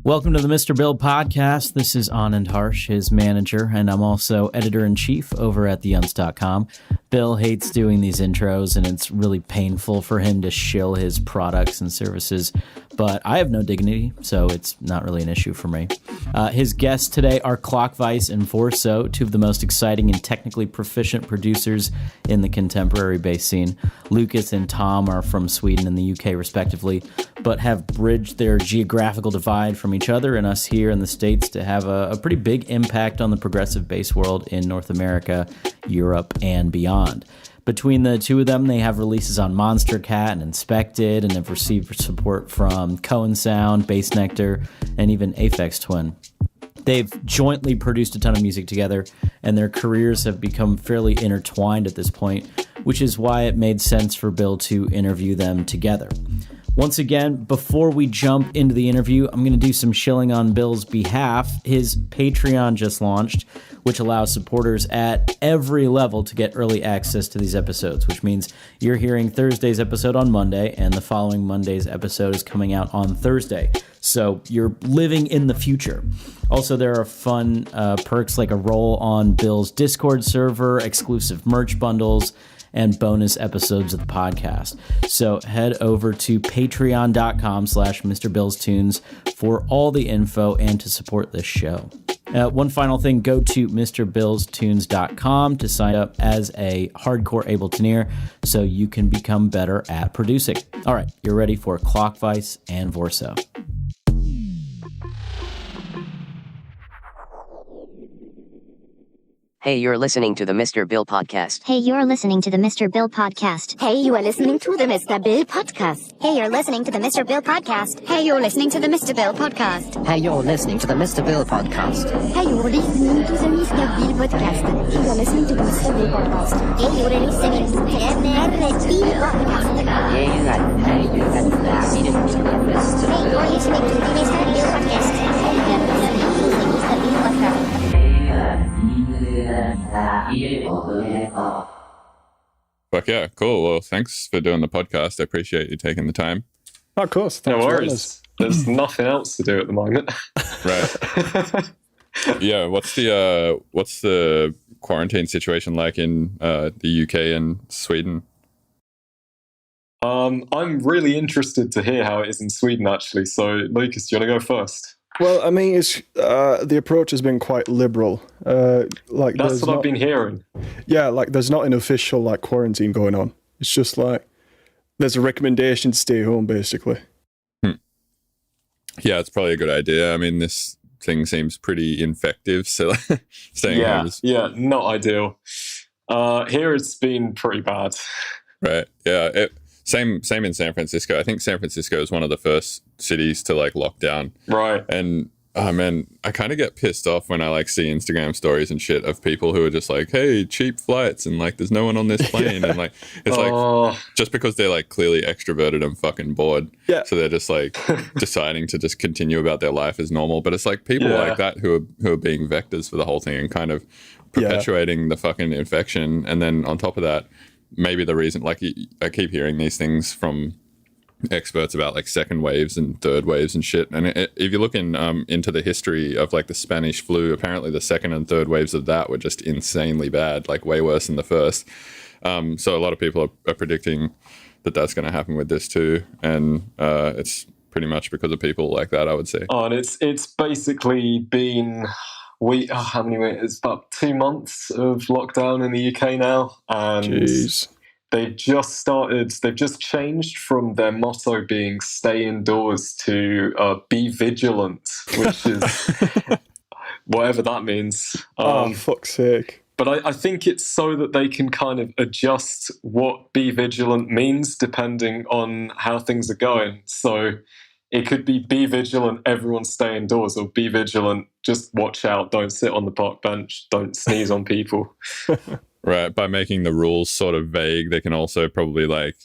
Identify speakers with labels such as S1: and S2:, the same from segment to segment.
S1: Welcome to the Mr. Bill podcast. This is Anand Harsh, his manager, and I'm also editor-in-chief over at theyunts.com. Bill hates doing these intros, and it's really painful for him to shill his products and services, but I have no dignity, so it's not really an issue for me. His guests today are Clockvice and Vorso, two of the most exciting and technically proficient producers in the contemporary bass scene. Lucas and Tom are from Sweden and the UK, respectively, but have bridged their geographical divide from each other and us here in the States to have a pretty big impact on the progressive bass world in North America, Europe, and beyond. Between the two of them, they have releases on Monstercat and Inspected, and have received support from KOAN Sound, Bassnectar, and even Aphex Twin. They've jointly produced a ton of music together, and their careers have become fairly intertwined at this point, which is why it made sense for Bill to interview them together. Once again, before we jump into the interview, I'm going to do some shilling on Bill's behalf. His Patreon just launched, which allows supporters at every level to get early access to these episodes, which means you're hearing Thursday's episode on Monday, and the following Monday's episode is coming out on Thursday. So you're living in the future. Also, there are fun perks like a role on Bill's Discord server, exclusive merch bundles, and bonus episodes of the podcast. So head over to patreon.com/MrBillsTunes for all the info and to support this show. One final thing, go to MrBillsTunes.com to sign up as a hardcore Ableton so you can become better at producing. All right, you're ready for Clockvice and Vorso.
S2: Hey, you're listening to the Mr. Bill podcast.
S3: Hey, you're listening to the Mr. Bill podcast.
S4: Hey, you are listening to the Mr. Bill podcast.
S3: Hey, you're listening to the Mr. Bill podcast.
S4: Hey, you're listening to the Mr. Bill podcast.
S5: Hey, you're listening to the Mr. Bill podcast.
S4: Hey, you're listening to the Mr. Bill podcast. Hey, you're listening to the Mr. Bill podcast.
S3: Hey, you're listening to the Mr. Bill podcast.
S4: Hey, you're listening to the Mr. Bill podcast.
S6: Fuck yeah, cool. Well, thanks for doing the podcast. I appreciate you taking the time.
S7: Oh, of course.
S8: No worries. There's nothing else to do at the moment.
S6: Right. Yeah. What's the quarantine situation like in the UK and Sweden?
S8: I'm really interested to hear how it is in Sweden, actually. So, Lucas, do you want to go first?
S7: Well, I mean, it's the approach has been quite liberal. Like
S8: that's what I've been hearing.
S7: Yeah, like there's not an official like quarantine going on. It's just like there's a recommendation to stay home, basically.
S6: Yeah, it's probably a good idea. I mean, this thing seems pretty infective, so staying home is...
S8: Yeah, not ideal. Here it's been pretty bad.
S6: Right. Yeah. Same in San Francisco. I think San Francisco is one of the first cities to like lock down.
S8: Right.
S6: And oh man, I kind of get pissed off when I like see Instagram stories and shit of people who are just like, hey, cheap flights and like there's no one on this plane. And like it's like just because they're like clearly extroverted and fucking bored.
S7: Yeah.
S6: So they're just like deciding to just continue about their life as normal. But it's like people like that who are being vectors for the whole thing and kind of perpetuating the fucking infection. And then on top of that, maybe the reason, like I keep hearing these things from experts about like second waves and third waves and shit. And if you look into the history of like the Spanish flu, apparently the second and third waves of that were just insanely bad, like way worse than the first. So a lot of people are predicting that that's going to happen with this too. And it's pretty much because of people like that, I would say.
S8: Oh, and it's basically been... how many weeks? It's about 2 months of lockdown in the UK now, and they've just changed from their motto being "stay indoors" to "be vigilant," which is whatever that means.
S7: Oh, fuck's sake!
S8: But I think it's so that they can kind of adjust what "be vigilant" means depending on how things are going. So. It could be vigilant, everyone stay indoors, or be vigilant, just watch out, don't sit on the park bench, don't sneeze on people.
S6: Right. By making the rules sort of vague, they can also probably like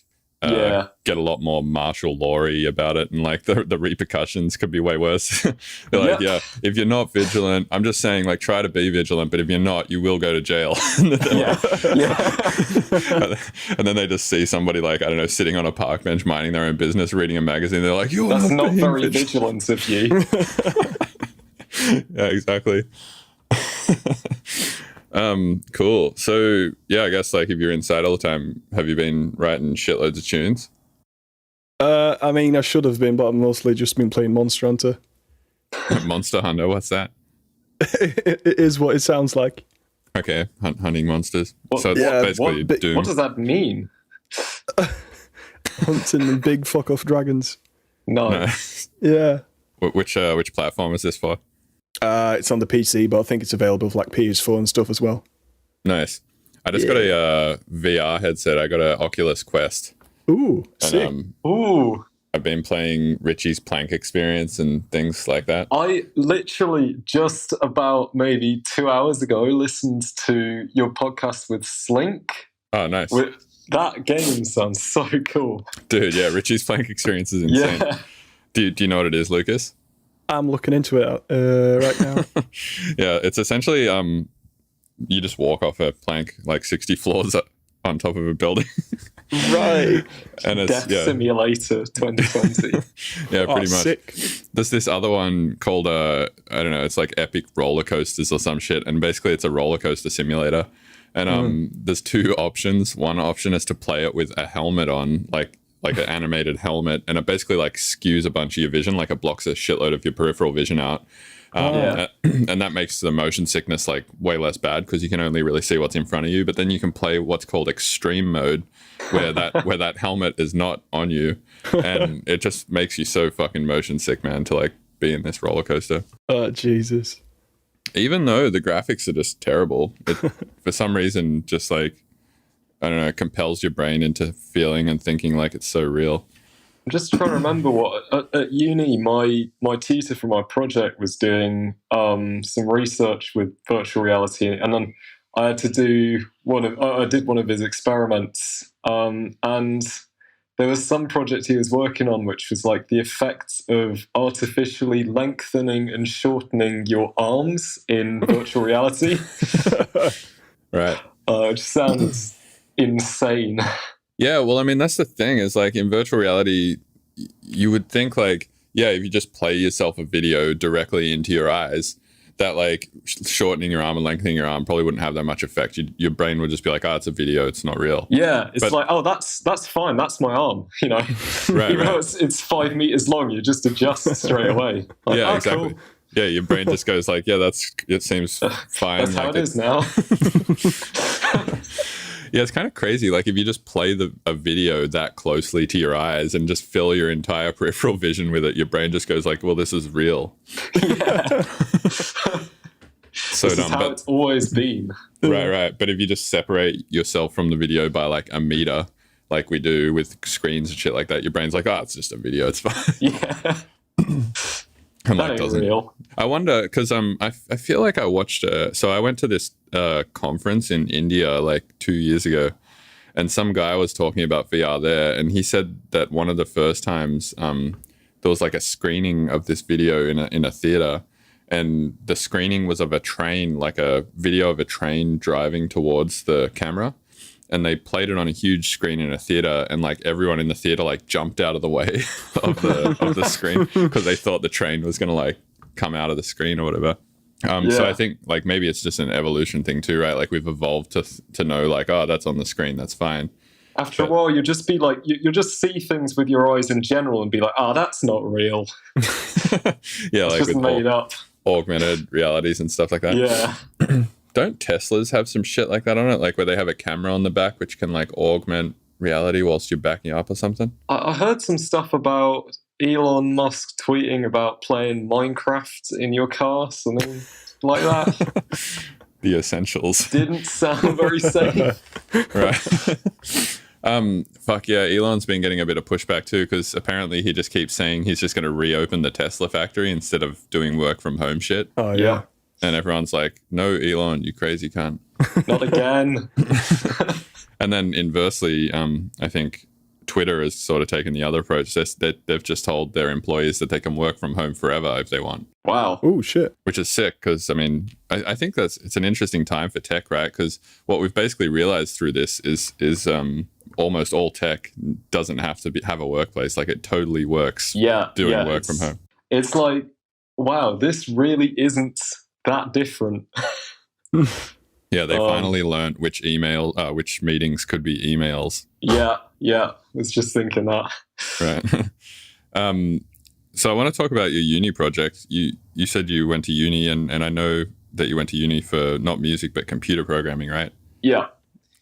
S6: get a lot more martial law-y about it, and like the repercussions could be way worse. They're like, if you're not vigilant, I'm just saying, like, try to be vigilant, but if you're not, you will go to jail. And then they just see somebody, like, I don't know, sitting on a park bench minding their own business, reading a magazine. They're like,
S8: that's not very vigilant of you.
S6: Yeah, exactly. Cool. So yeah, I guess, like, if you're inside all the time, have you been writing shitloads of tunes?
S7: I mean, I should have been, but I've mostly just been playing Monster Hunter.
S6: Monster Hunter, what's that?
S7: It is what it sounds like.
S6: Okay, hunting monsters.
S8: So
S6: it's basically Doom.
S8: What does that mean?
S7: Hunting big fuck off dragons.
S8: No.
S7: Yeah.
S6: Which platform is this for?
S7: It's on the PC, but I think it's available for like PS4 and stuff as well.
S6: Nice. I just got a VR headset. I got an Oculus Quest.
S7: Ooh, sick.
S8: Ooh.
S6: I've been playing Richie's Plank Experience and things like that.
S8: I literally just about maybe 2 hours ago listened to your podcast with Slink.
S6: Oh, nice.
S8: That game sounds so cool.
S6: Dude, yeah, Richie's Plank Experience is insane.
S8: Yeah.
S6: Do you know what it is, Lucas?
S7: I'm looking into it right now.
S6: Yeah, it's essentially you just walk off a plank like 60 floors on top of a building.
S7: Right.
S6: And it's
S8: Death Simulator 2020.
S6: Yeah, pretty much.
S7: Sick.
S6: There's this other one called I don't know, it's like Epic Roller Coasters or some shit, and basically it's a roller coaster simulator. And there's two options. One option is to play it with a helmet on, like an animated helmet, and it basically like skews a bunch of your vision, like it blocks a shitload of your peripheral vision out. And that makes the motion sickness like way less bad because you can only really see what's in front of you. But then you can play what's called extreme mode, where that helmet is not on you, and it just makes you so fucking motion sick, man, to like be in this roller coaster.
S7: Oh, Jesus.
S6: Even though the graphics are just terrible, it for some reason just like, I don't know, it compels your brain into feeling and thinking like it's so real.
S8: I'm just trying to remember what at uni my tutor for my project was doing some research with virtual reality, and then I had to do one of his experiments, and there was some project he was working on which was like the effects of artificially lengthening and shortening your arms in virtual reality.
S6: Right.
S8: It just sounds insane.
S6: Yeah, well, I mean, that's the thing is like in virtual reality, you would think like, yeah, if you just play yourself a video directly into your eyes, that like shortening your arm and lengthening your arm probably wouldn't have that much effect. Your brain would just be like, oh, it's a video, it's not real.
S8: Yeah, it's like, oh, that's fine, that's my arm, you know.
S6: Right,
S8: even though it's 5 meters long, you just adjust straight away. Like,
S6: yeah,
S8: oh,
S6: exactly.
S8: Cool.
S6: Yeah, your brain just goes like, yeah, it seems fine.
S8: That's how it is now.
S6: Yeah, it's kind of crazy. Like if you just play a video that closely to your eyes and just fill your entire peripheral vision with it, your brain just goes like, well, this is real.
S8: Yeah.
S6: So
S8: this
S6: dumb.
S8: Is how it's always been.
S6: Right. But if you just separate yourself from the video by like a meter, like we do with screens and shit like that, your brain's like, oh, it's just a video. It's fine.
S8: Yeah.
S6: And
S8: that ain't real.
S6: I wonder because I feel like I watched so I went to this conference in India like 2 years ago, and some guy was talking about VR there, and he said that one of the first times there was like a screening of this video in a theater, and the screening was of a train, like a video of a train driving towards the camera. And they played it on a huge screen in a theater, and like everyone in the theater like jumped out of the way of the screen because they thought the train was gonna like come out of the screen or whatever. So I think like maybe it's just an evolution thing too, right? Like we've evolved to know like, oh, that's on the screen, that's fine.
S8: After a while, you'll just be like, you'll just see things with your eyes in general and be like, oh, that's not real.
S6: Yeah,
S8: it's
S6: like
S8: just
S6: with
S8: made up.
S6: Augmented realities and stuff like that.
S8: Yeah.
S6: Don't Teslas have some shit like that on it? Like where they have a camera on the back which can like augment reality whilst you're backing up or something?
S8: I heard some stuff about Elon Musk tweeting about playing Minecraft in your car, something like that.
S6: The essentials.
S8: Didn't sound very safe.
S6: Right. Fuck yeah, Elon's been getting a bit of pushback too, because apparently he just keeps saying he's just going to reopen the Tesla factory instead of doing work from home shit.
S7: Oh, yeah.
S6: And everyone's like, no, Elon, you crazy cunt.
S8: Not again.
S6: And then inversely, I think Twitter has sort of taken the other approach. They've just told their employees that they can work from home forever if they want.
S8: Wow.
S7: Oh, shit.
S6: Which is sick because, I mean, I think it's an interesting time for tech, right? Because what we've basically realized through this is almost all tech doesn't have to have a workplace. Like, it totally works doing work from home.
S8: It's like, wow, this really isn't that different.
S6: Yeah, they finally learned which meetings could be emails.
S8: Yeah, I was just thinking that.
S6: Right. So I want to talk about your uni project. You said you went to uni, and I know that you went to uni for not music but computer programming, right?
S8: Yeah.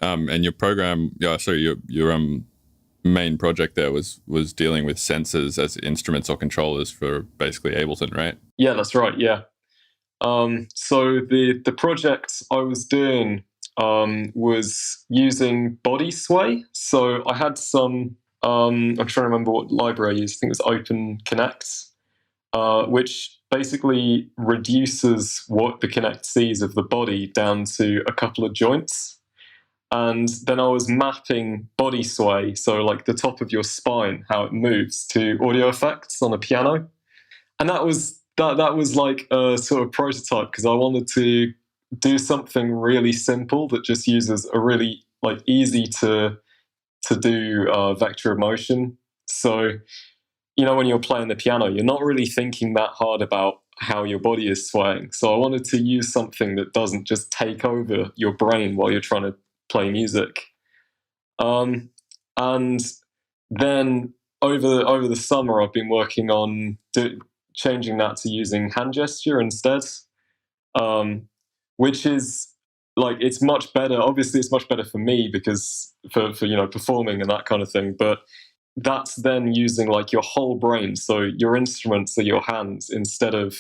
S6: And your program, your main project there was dealing with sensors as instruments or controllers for basically Ableton, right?
S8: Yeah, that's right. Yeah. So the project I was doing was using body sway. So I had some, I'm trying to remember what library I used. I think it was Open Connect, which basically reduces what the Connect sees of the body down to a couple of joints. And then I was mapping body sway, so like the top of your spine, how it moves, to audio effects on a piano. And that was like a sort of prototype, because I wanted to do something really simple that just uses a really like easy to do vector of motion. So, you know, when you're playing the piano, you're not really thinking that hard about how your body is swaying. So I wanted to use something that doesn't just take over your brain while you're trying to play music. And then over the summer, I've been working on changing that to using hand gesture instead, which is like, it's much better. Obviously, it's much better for me because for you know, performing and that kind of thing. But that's then using like your whole brain. So your instruments are your hands instead of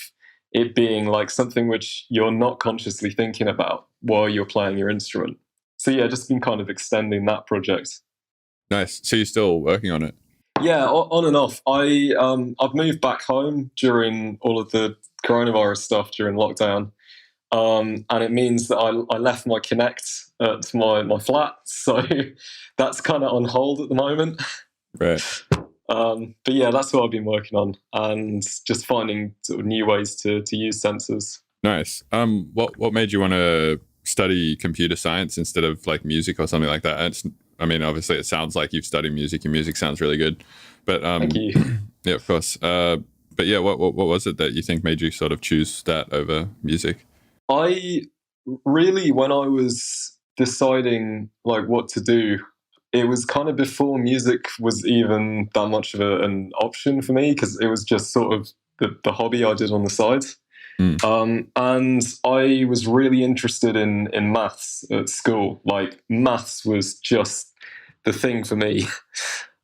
S8: it being like something which you're not consciously thinking about while you're playing your instrument. So yeah, just been kind of extending that project.
S6: Nice. So you're still working on it?
S8: Yeah, on and off. I've moved back home during all of the coronavirus stuff during lockdown, and it means that I left my Connect at my flat, so that's kind of on hold at the moment.
S6: Right.
S8: But yeah, that's what I've been working on, and just finding sort of new ways to use sensors.
S6: Nice. What made you want to study computer science instead of like music or something like that? I mean, obviously, it sounds like you've studied music. Your music sounds really good. But
S8: thank you.
S6: Yeah, of course. But yeah, what was it that you think made you sort of choose that over music?
S8: I really, when I was deciding like what to do, it was kind of before music was even that much of an option for me, because it was just sort of the hobby I did on the side. And I was really interested in maths at school. Like, maths was just the thing for me.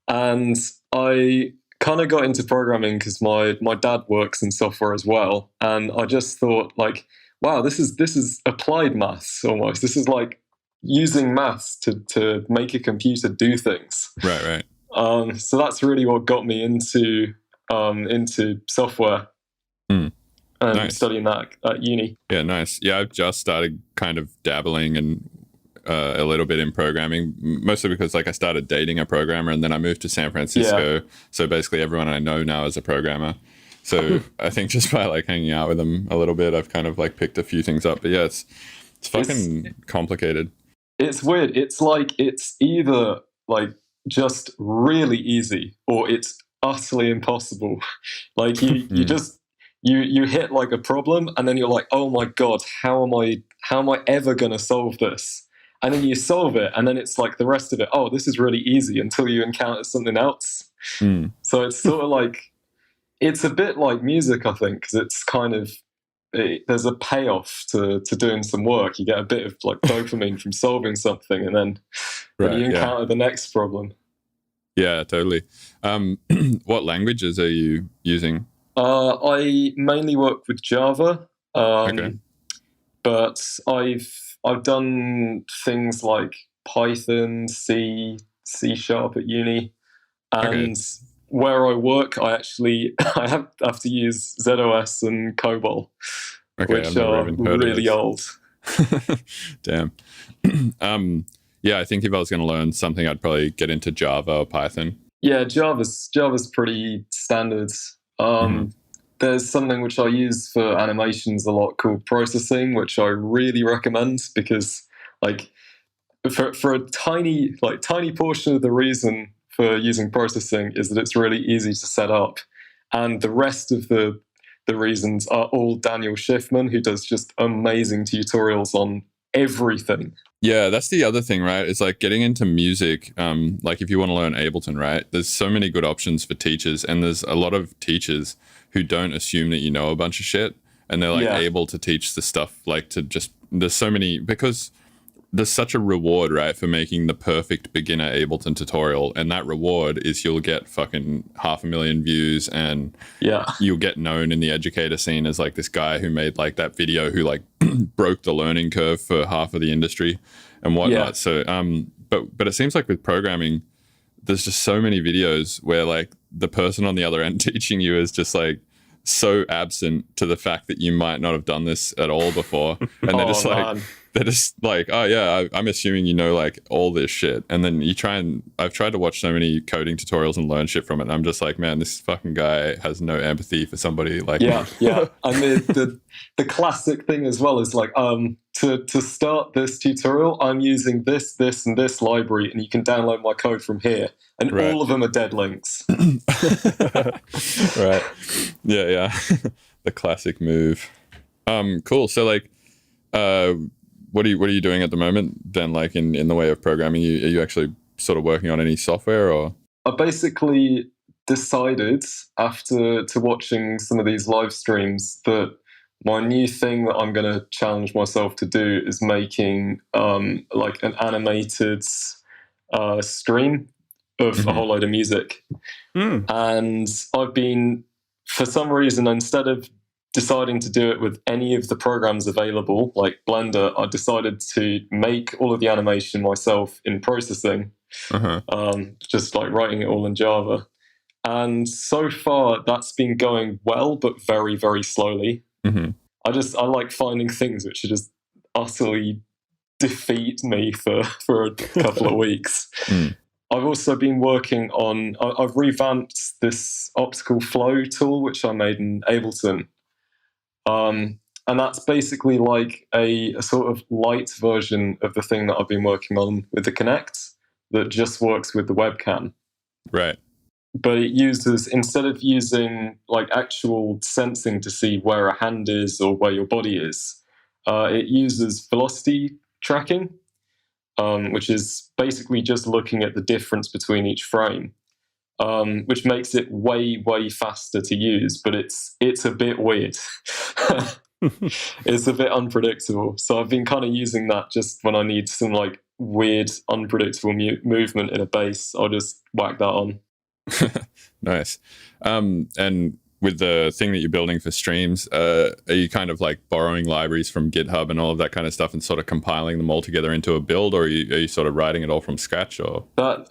S8: And I kind of got into programming because my dad works in software as well. And I just thought, like, wow, this is applied maths almost. This is like using maths to make a computer do things.
S6: Right.
S8: So that's really what got me into software. And
S6: nice.
S8: Studying that at uni.
S6: Yeah, nice. Yeah, I've just started kind of dabbling and a little bit in programming, mostly because like I started dating a programmer and then I moved to San Francisco. Yeah. So basically everyone I know now is a programmer. So I think just by like hanging out with them a little bit, I've kind of like picked a few things up. But yeah, it's fucking complicated. It's
S8: weird. It's like it's either like just really easy or it's utterly impossible. Like you just you hit like a problem and then you're like, oh my God, how am I ever going to solve this? And then you solve it and then it's like the rest of it, oh, this is really easy, until you encounter something else. So it's sort of like, it's a bit like music, I think, because it's kind of, there's a payoff to doing some work. You get a bit of like dopamine from solving something, and then you encounter the next problem.
S6: Yeah, totally. What languages are you using?
S8: I mainly work with Java,
S6: okay.
S8: But I've done things like Python, C#, at uni, and where I work, I have to use ZOS and COBOL, which are really old.
S6: Damn. Yeah, I think if I was going to learn something, I'd probably get into Java or Python.
S8: Yeah, Java's pretty standard. There's something which I use for animations a lot called processing, which I really recommend because, like, for a tiny portion of the reason for using processing is that it's really easy to set up, and the rest of the reasons are all Daniel Schiffman, who does just amazing tutorials on everything.
S6: Yeah, that's the other thing, right? It's like getting into music. Like if you want to learn Ableton, right? There's so many good options for teachers, and there's a lot of teachers who don't assume that you know a bunch of shit, and they're like able to teach the stuff. Like to just there's so many because there's such a reward, right, for making the perfect beginner Ableton tutorial, and that reward is you'll get fucking 500,000 views, and you'll get known in the educator scene as like this guy who made like that video who like broke the learning curve for half of the industry and whatnot. So, but it seems like with programming, there's just so many videos where like the person on the other end teaching you is just like so absent to the fact that you might not have done this at all before, and they're just like, oh yeah, I'm assuming you know like all this shit, and then I've tried to watch so many coding tutorials and learn shit from it, and I'm just like, man, this fucking guy has no empathy for somebody like me.
S8: And the classic thing as well is like, to start this tutorial, I'm using this and this library, and you can download my code from here, and all of them are dead links.
S6: Right. Yeah. The classic move. Cool. So like, what are you doing at the moment then, like in the way of programming? Are you actually sort of working on any software, or?
S8: I basically decided after watching some of these live streams that my new thing that I'm going to challenge myself to do is making like an animated stream of a whole load of music. And I've been, for some reason, instead of deciding to do it with any of the programs available, like Blender, I decided to make all of the animation myself in processing, just like writing it all in Java. And so far, that's been going well, but very, very slowly. I like finding things which are just utterly defeat me for a couple of weeks. I've also been working on, I've revamped this optical flow tool, which I made in Ableton. And that's basically like a sort of light version of the thing that I've been working on with the Kinect that just works with the webcam.
S6: Right.
S8: But it uses, instead of using like actual sensing to see where a hand is or where your body is, it uses velocity tracking, which is basically just looking at the difference between each frame, which makes it way, way faster to use, but it's a bit weird. It's a bit unpredictable. So I've been kind of using that just when I need some like weird, unpredictable movement in a bass. I'll just whack that on.
S6: Nice. And with the thing that you're building for streams, are you kind of like borrowing libraries from GitHub and all of that kind of stuff and sort of compiling them all together into a build, or are you sort of writing it all from scratch? Or
S8: that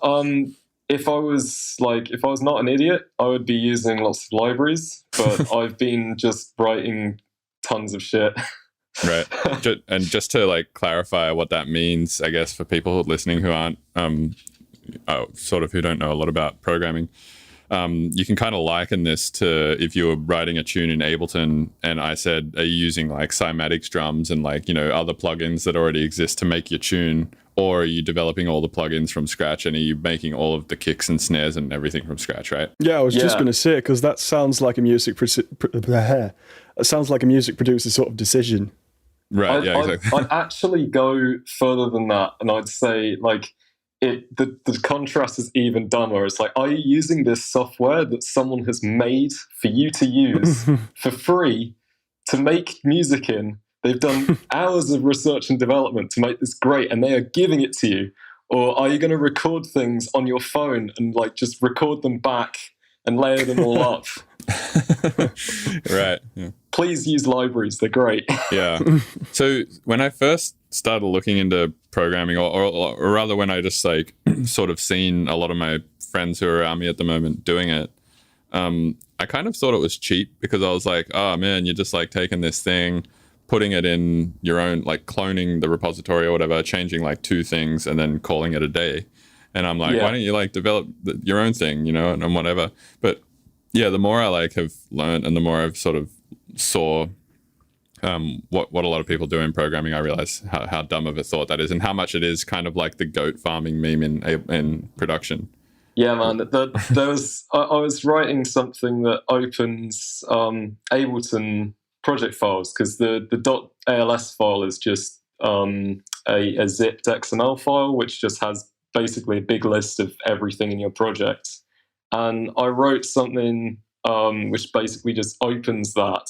S8: if I was not an idiot, I would be using lots of libraries, but I've been just writing tons of shit.
S6: Right. And just to like clarify what that means, I guess for people listening who aren't who don't know a lot about programming, you can kind of liken this to if you were writing a tune in Ableton and I said, are you using like cymatics drums and like, other plugins that already exist to make your tune, or are you developing all the plugins from scratch and are you making all of the kicks and snares and everything from scratch, right?
S7: Yeah, I was just going to say, because that sounds like a music producer sort of decision.
S6: Right, exactly.
S8: I'd actually go further than that, and I'd say like the contrast is even dumber. It's like, are you using this software that someone has made for you to use for free to make music in? They've done hours of research and development to make this great, and they are giving it to you. Or are you going to record things on your phone and like just record them back and layer them all up?
S6: Right. Yeah.
S8: Please use libraries. They're great.
S6: Yeah. So when I first started looking into programming, or rather when I just like sort of seen a lot of my friends who are around me at the moment doing it, I kind of thought it was cheap because I was like, oh man, you're just like taking this thing, putting it in your own, like cloning the repository or whatever, changing like 2 things and then calling it a day. And I'm like, why don't you like develop your own thing, you know, and whatever. But yeah, the more I like have learned and the more I've sort of saw what a lot of people do in programming, I realize how dumb of a thought that is and how much it is kind of like the goat farming meme in production.
S8: Yeah, man. I was writing something that opens Ableton project files because the .als file is just a zipped XML file which just has basically a big list of everything in your project. And I wrote something which basically just opens that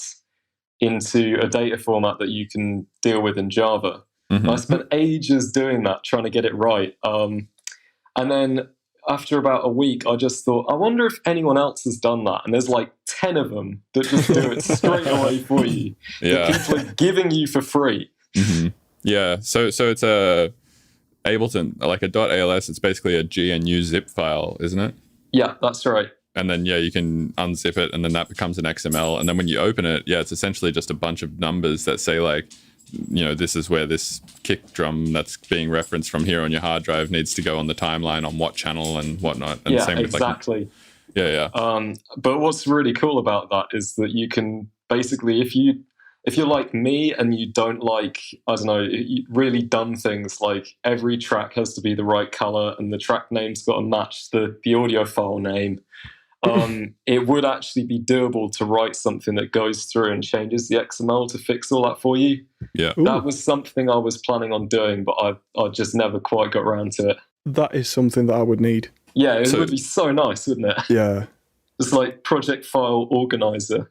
S8: into a data format that you can deal with in Java. I spent ages doing that, trying to get it right. And then after about a week, I just thought, I wonder if anyone else has done that. And there's like 10 of them that just do it straight away for you.
S6: Yeah.
S8: That people are giving you for free.
S6: Yeah. So it's a Ableton, like a .als, it's basically a GNU zip file, isn't it?
S8: Yeah, that's right.
S6: And then, you can unzip it and then that becomes an XML. And then when you open it, it's essentially just a bunch of numbers that say like, you know, this is where this kick drum that's being referenced from here on your hard drive needs to go on the timeline on what channel and whatnot. And
S8: yeah,
S6: same with
S8: exactly.
S6: Yeah.
S8: But what's really cool about that is that you can basically, if you're like me and you don't like, I don't know, really dumb things like every track has to be the right color and the track name's got to match the audio file name. It would actually be doable to write something that goes through and changes the XML to fix all that for you.
S6: Yeah.
S8: That was something I was planning on doing, but I just never quite got around to it.
S7: That is something that I would need.
S8: Yeah, it would be so nice, wouldn't it?
S7: Yeah.
S8: It's like project file organizer.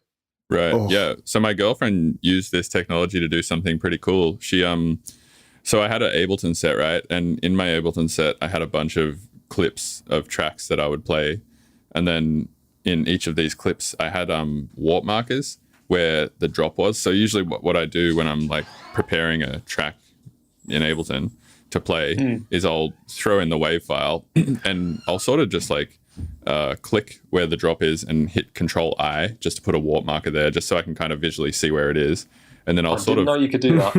S6: Right. Oh. Yeah. So my girlfriend used this technology to do something pretty cool. She so I had an Ableton set, right? And in my Ableton set, I had a bunch of clips of tracks that I would play. And then in each of these clips, I had warp markers where the drop was. So usually what I do when I'm like preparing a track in Ableton to play is I'll throw in the WAV file and I'll sort of just like click where the drop is and hit Control-I just to put a warp marker there just so I can kind of visually see where it is. And then I didn't
S8: know you could do that.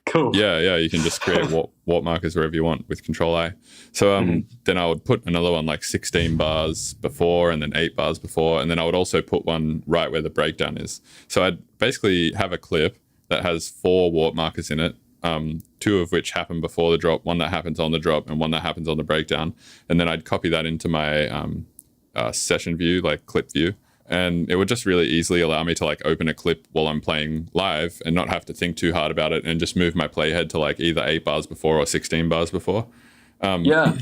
S8: Cool.
S6: Yeah, you can just create warp markers wherever you want with Control-I. So then I would put another one like 16 bars before and then 8 bars before, and then I would also put one right where the breakdown is. So I'd basically have a clip that has 4 warp markers in it, 2 of which happen before the drop, 1 that happens on the drop, and 1 that happens on the breakdown. And then I'd copy that into my session view, like clip view. And it would just really easily allow me to like open a clip while I'm playing live and not have to think too hard about it and just move my playhead to like either 8 bars before or 16 bars before.
S8: Yeah,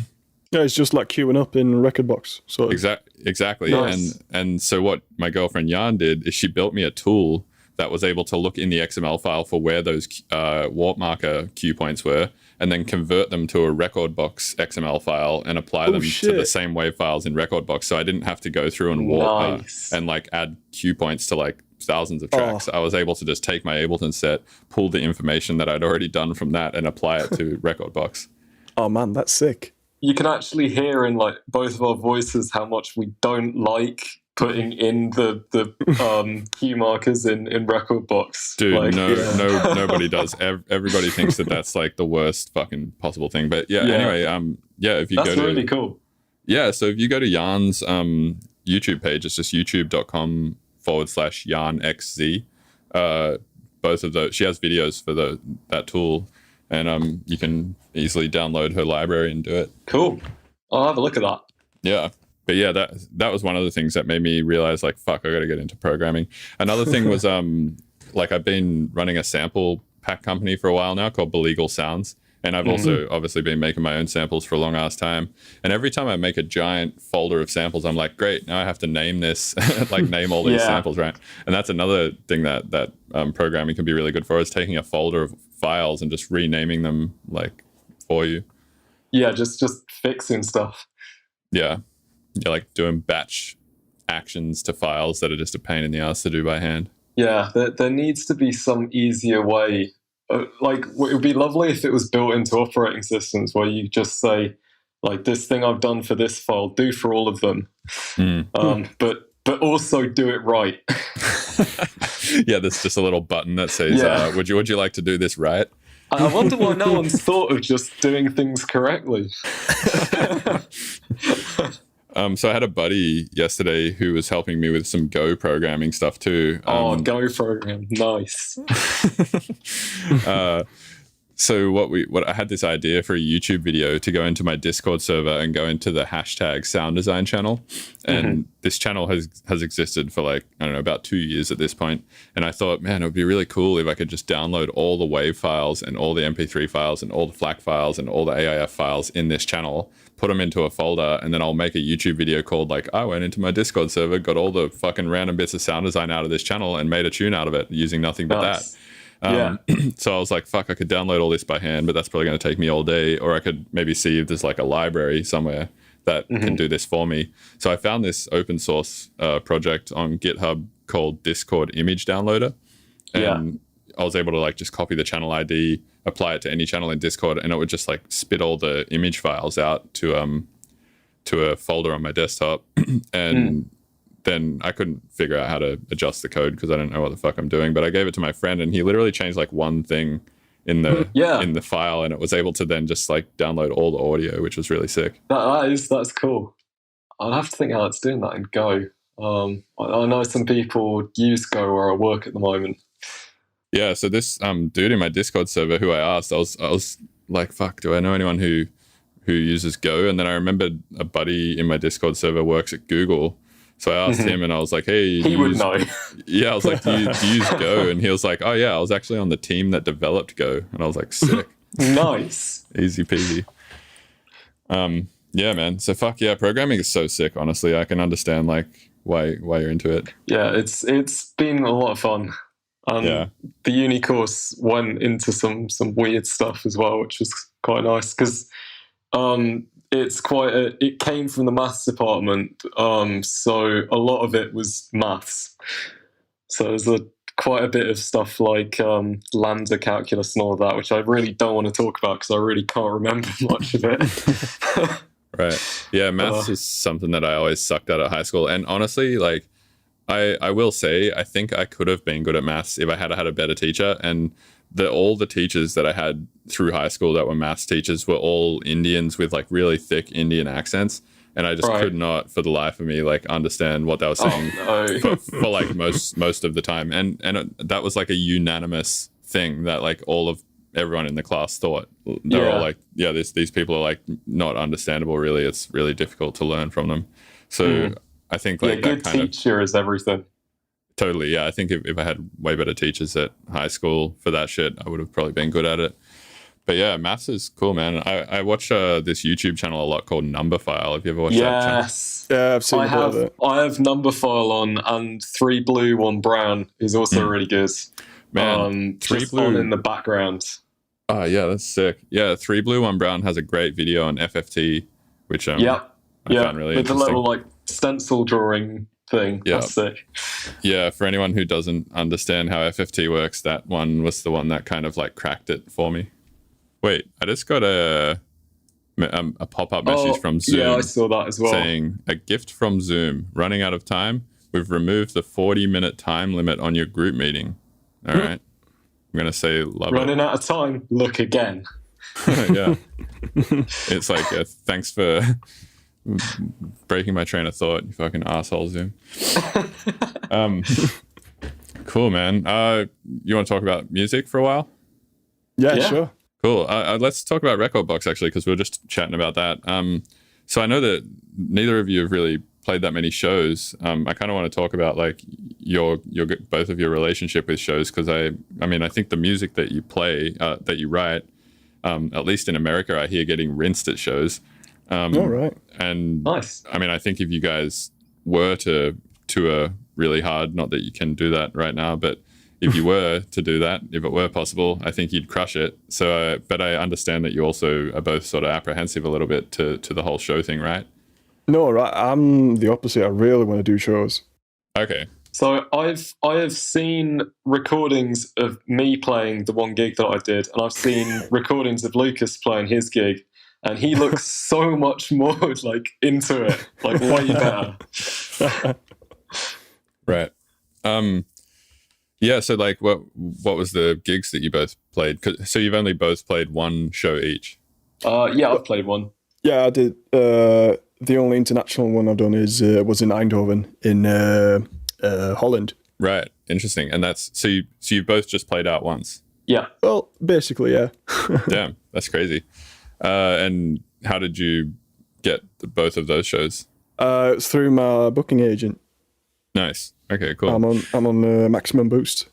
S7: it's just like queuing up in Rekordbox. So
S6: exactly.
S8: Nice.
S6: And so what my girlfriend Jan did is she built me a tool that was able to look in the XML file for where those warp marker cue points were, and then convert them to a Rekordbox XML file and apply them to the same WAV files in Rekordbox. So I didn't have to go through and warp and like add cue points to like thousands of tracks. I was able to just take my Ableton set, pull the information that I'd already done from that, and apply it to Rekordbox.
S7: Oh man, that's sick.
S8: You can actually hear in like both of our voices how much we don't like putting in the cue markers in Rekordbox.
S6: Dude,
S8: like,
S6: nobody does. Everybody thinks that that's like the worst fucking possible thing. But anyway, if you
S8: that's
S6: go to
S8: really cool.
S6: Yeah, so if you go to Jan's YouTube page, it's just youtube.com/JanXZ. Both of those, she has videos for that tool, and you can easily download her library and do it.
S8: Cool. I'll have a look at that.
S6: Yeah. But yeah, that was one of the things that made me realize, like, fuck, I got to get into programming. Another thing was, like, I've been running a sample pack company for a while now called Belegal Sounds. And I've also obviously been making my own samples for a long ass time. And every time I make a giant folder of samples, I'm like, great, now I have to name this, like name all these samples, right? And that's another thing that programming can be really good for, is taking a folder of files and just renaming them like for you.
S8: Yeah, just fixing stuff.
S6: Yeah. You're like doing batch actions to files that are just a pain in the ass to do by hand.
S8: Yeah, there needs to be some easier way. Like, it would be lovely if it was built into operating systems where you just say, like, this thing I've done for this file, do for all of them. But but also do it right.
S6: Yeah, there's just a little button that says, would you like to do this right?
S8: I wonder why no one's thought of just doing things correctly.
S6: So I had a buddy yesterday who was helping me with some Go programming stuff too.
S8: Go program, nice.
S6: So what I had this idea for a YouTube video to go into my Discord server and go into the hashtag sound design channel. And this channel has existed for like, I don't know, about 2 years at this point. And I thought, man, it would be really cool if I could just download all the WAV files and all the MP3 files and all the FLAC files and all the AIF files in this channel, put them into a folder, and then I'll make a YouTube video called like, I went into my Discord server, got all the fucking random bits of sound design out of this channel and made a tune out of it using nothing but that. So I was like, fuck, I could download all this by hand, but that's probably going to take me all day. Or I could maybe see if there's like a library somewhere that can do this for me. So I found this open source project on GitHub called Discord Image Downloader. And I was able to like just copy the channel ID, apply it to any channel in Discord, and it would just like spit all the image files out to a folder on my desktop. And then I couldn't figure out how to adjust the code because I didn't know what the fuck I'm doing. But I gave it to my friend, and he literally changed like one thing in the in the file, and it was able to then just like download all the audio, which was really sick.
S8: That's cool. I'll have to think how it's doing that in Go. I know some people use Go where I work at the moment. Yeah,
S6: so this dude in my Discord server who I asked, I was like, fuck, do I know anyone who uses Go? And then I remembered a buddy in my Discord server works at Google. So I asked him, and I was like, hey,
S8: he would know.
S6: Yeah, I was like, do you use Go? And he was like, oh yeah, I was actually on the team that developed Go. And I was like, sick.
S8: Nice.
S6: Easy peasy. Yeah, man. So fuck yeah, programming is so sick, honestly. I can understand like why you're into it.
S8: Yeah, it's been a lot of fun. The uni course went into some weird stuff as well, which was quite nice because it came from the maths department, so a lot of it was maths. So there's quite a bit of stuff like lambda calculus and all of that, which I really don't want to talk about because I really can't remember much of it.
S6: Right. Yeah, maths is something that I always sucked at high school. And honestly, like, I will say, I think I could have been good at maths if I had had a better teacher. And all the teachers that I had through high school that were maths teachers were all Indians with like really thick Indian accents. And I just could not for the life of me like understand what they were saying for like most of the time. And that was like a unanimous thing that like everyone in the class thought. They're all like, yeah, these people are like not understandable really. It's really difficult to learn from them. So I think like that
S8: good teacher is everything.
S6: Totally, yeah. I think if I had way better teachers at high school for that shit, I would have probably been good at it. But yeah, maths is cool, man. I watch this YouTube channel a lot called Numberphile. Have you ever watched that channel?
S8: Yes.
S7: Yeah, I've seen
S8: I have Numberphile on, and 3 Blue 1 Brown is also really good.
S6: Man, 3 Blue
S8: on in the background.
S6: Oh yeah, that's sick. Yeah, 3 Blue 1 Brown has a great video on FFT, which I found really
S8: with
S6: interesting.
S8: The little like stencil drawing thing. That's sick.
S6: Yeah, for anyone who doesn't understand how FFT works, that one was the one that kind of like cracked it for me. Wait, I just got a pop-up message from Zoom.
S8: Yeah, I saw that as well.
S6: Saying, a gift from Zoom. Running out of time. We've removed the 40-minute time limit on your group meeting. All right. I'm going to say love
S8: Running out of time. Look again.
S6: Yeah. It's like, thanks for breaking my train of thought, you fucking asshole, Zoom. Cool, man. You want to talk about music for a while?
S7: Yeah. Sure.
S6: Cool. Let's talk about Rekordbox, actually, because we were just chatting about that. So I know that neither of you have really played that many shows. I kind of want to talk about like your both of your relationship with shows, because I think the music that you play, that you write, at least in America, I hear getting rinsed at shows.
S7: All right.
S6: And
S8: nice.
S6: I mean, I think if you guys were to tour really hard, not that you can do that right now, but if you were to do that, if it were possible, I think you'd crush it. So, but I understand that you also are both sort of apprehensive a little bit to the whole show thing, right?
S7: No, right. I'm the opposite. I really want to do shows.
S6: Okay.
S8: So I have seen recordings of me playing the one gig that I did, and I've seen recordings of Lucas playing his gig, and he looks so much more like into it, like way better.
S6: Right. Yeah. So like, what was the gigs that you both played? So you've only both played one show each.
S8: Yeah, I've played one.
S7: Yeah, I did. The only international one I've done was in Eindhoven in Holland.
S6: Right. Interesting. And that's so you both just played out once.
S8: Yeah.
S7: Well, basically, yeah.
S6: Damn, that's crazy. And how did you get both of those shows?
S7: It's through my booking agent.
S6: Nice. Okay, cool.
S7: I'm on Maximum Boost.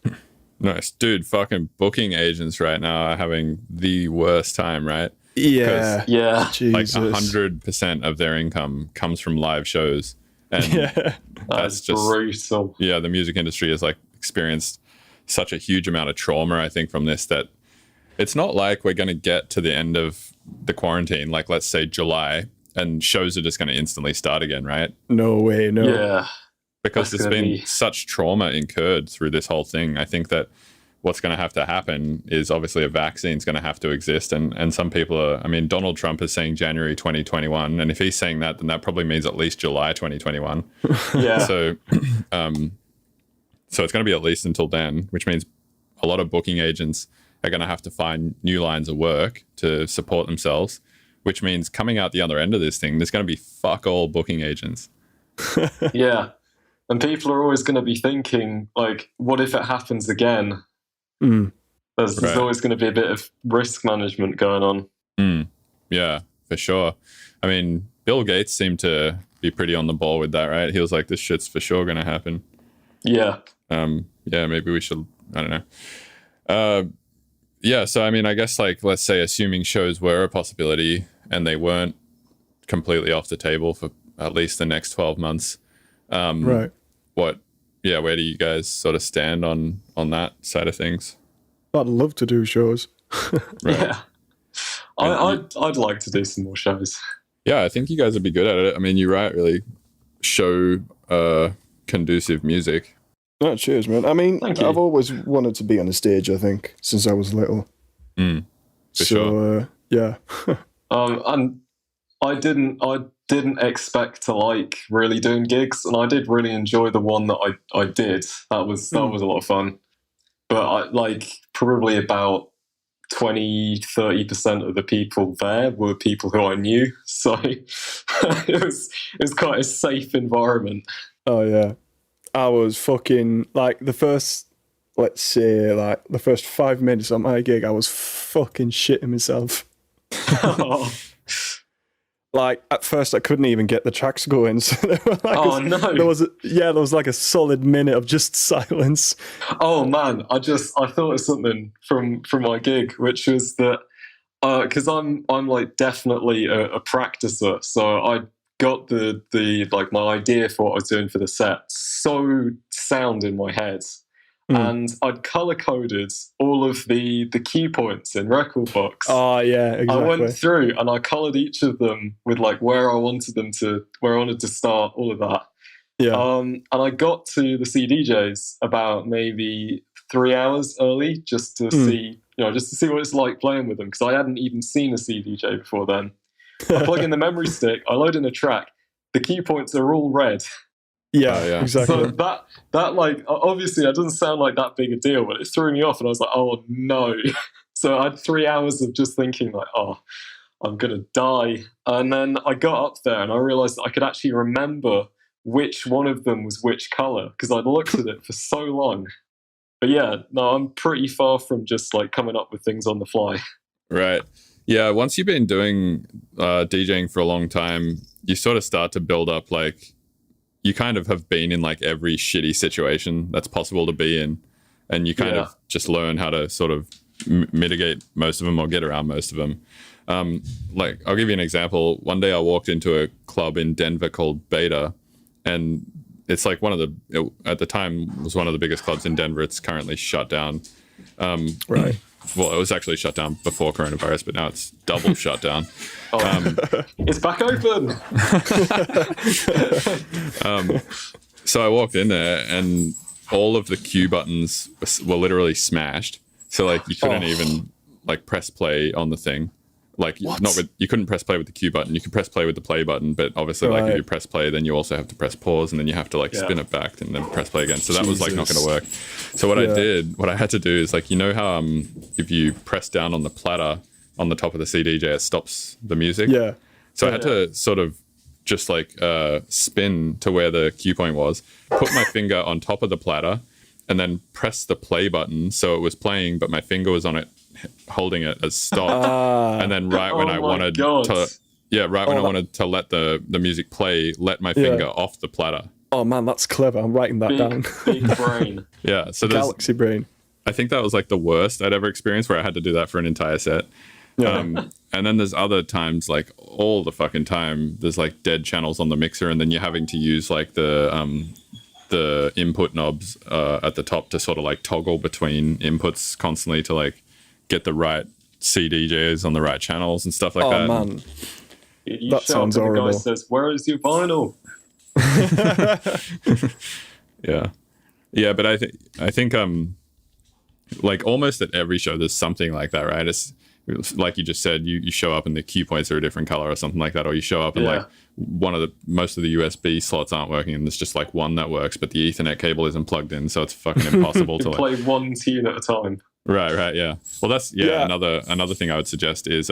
S6: Nice. Dude, fucking booking agents right now are having the worst time, right?
S7: Yeah.
S8: Yeah.
S7: Jesus.
S6: Like 100% of their income comes from live shows. And that's just
S8: brutal.
S6: Yeah, the music industry has like experienced such a huge amount of trauma, I think, from this, that it's not like we're going to get to the end of the quarantine, like let's say July, and shows are just going to instantly start again, right?
S7: No way, no.
S8: Yeah.
S6: Because there's been such trauma incurred through this whole thing. I think that what's going to happen is obviously a vaccine's going to have to exist. And some people are, I mean, Donald Trump is saying January 2021. And if he's saying that, then that probably means at least July 2021.
S8: Yeah.
S6: So it's going to be at least until then, which means a lot of booking agents are going to have to find new lines of work to support themselves, which means coming out the other end of this thing, there's going to be fuck all booking agents.
S8: Yeah. And people are always going to be thinking, like, what if it happens again? There's always going to be a bit of risk management going on.
S6: Yeah, for sure. I mean, Bill Gates seemed to be pretty on the ball with that, right? He was like, this shit's for sure going to happen.
S8: Yeah.
S6: Yeah, maybe we should, I don't know. Yeah, so I mean, I guess like, let's say assuming shows were a possibility and they weren't completely off the table for at least the next 12 months.
S7: Right.
S6: Where do you guys sort of stand on that side of things?
S7: I'd love to do shows.
S6: Right.
S8: Yeah. I'd like to do some more shows.
S6: Yeah, I think you guys would be good at it. I mean, you write really show conducive music.
S7: Oh, cheers, man. I mean,
S8: Thank you.
S7: I've always wanted to be on a stage, I think, since I was little.
S6: For sure.
S7: Yeah.
S8: And I didn't expect to like really doing gigs, and I did really enjoy the one that I did. That was a lot of fun. But I like probably about 20-30% of the people there were people who I knew, so it was quite a safe environment.
S7: Oh yeah, I was fucking like the first 5 minutes on my gig, I was fucking shitting myself. Like at first I couldn't even get the tracks going. So there were like there was like a solid minute of just silence.
S8: Oh man, I thought of something from my gig, which was that because I'm like definitely a practicer, so I got the like my idea for what I was doing for the set so sound in my head. And I'd color coded all of the cue points in record books.
S7: Oh yeah, exactly.
S8: I went through and I colored each of them with like where I wanted to start, all of that.
S7: Yeah.
S8: And I got to the CDJs about maybe 3 hours early just to see what it's like playing with them, because I hadn't even seen a CDJ before then. I plug in the memory stick, I load in a track, the cue points are all red.
S7: Yeah, exactly.
S8: So that like obviously that doesn't sound like that big a deal, but it threw me off, and I was like, oh no. So I had 3 hours of just thinking like, oh, I'm gonna die. And then I got up there and I realized that I could actually remember which one of them was which color, because I'd looked at it for so long. But yeah, no, I'm pretty far from just like coming up with things on the fly.
S6: Right. Yeah, once you've been doing DJing for a long time, you sort of start to build up like, you kind of have been in like every shitty situation that's possible to be in, and you kind of just learn how to sort of mitigate most of them or get around most of them. Like, I'll give you an example. One day I walked into a club in Denver called Beta, and it's like at the time was one of the biggest clubs in Denver. It's currently shut down.
S7: Right.
S6: Well, it was actually shut down before coronavirus, but now it's double shut down.
S8: It's back open.
S6: So I walked in there and all of the cue buttons were literally smashed. So like you couldn't even like press play on the thing. Like you couldn't press play with the Q button. You could press play with the play button, but obviously like if you press play, then you also have to press pause, and then you have to like spin it back and then press play again. So that was like not going to work. So what I had to do is like, you know how if you press down on the platter on the top of the CDJ, it stops the music.
S7: Yeah.
S6: So I had to sort of just like spin to where the cue point was, put my finger on top of the platter, and then press the play button so it was playing, but my finger was on it, holding it as stop. And then when I wanted to let the music play, let my finger off the platter.
S7: Oh man, that's clever. I'm writing that down.
S8: Big brain.
S6: Yeah, so
S7: Galaxy brain.
S6: I think that was like the worst I'd ever experienced, where I had to do that for an entire set. And then there's other times, like all the fucking time, there's like dead channels on the mixer, and then you're having to use like the input knobs at the top to sort of like toggle between inputs constantly to like get the right CDJs on the right channels and stuff like that.
S7: Oh man,
S8: that sounds horrible. The guy says, "Where is your vinyl?"
S6: yeah, but I think like almost at every show there's something like that, right? It's like you just said, you show up and the key points are a different color or something like that, or you show up and like most of the USB slots aren't working, and there's just like one that works, but the Ethernet cable isn't plugged in, so it's fucking impossible to
S8: play one tune at a time.
S6: Right, yeah. Well, that's another thing I would suggest is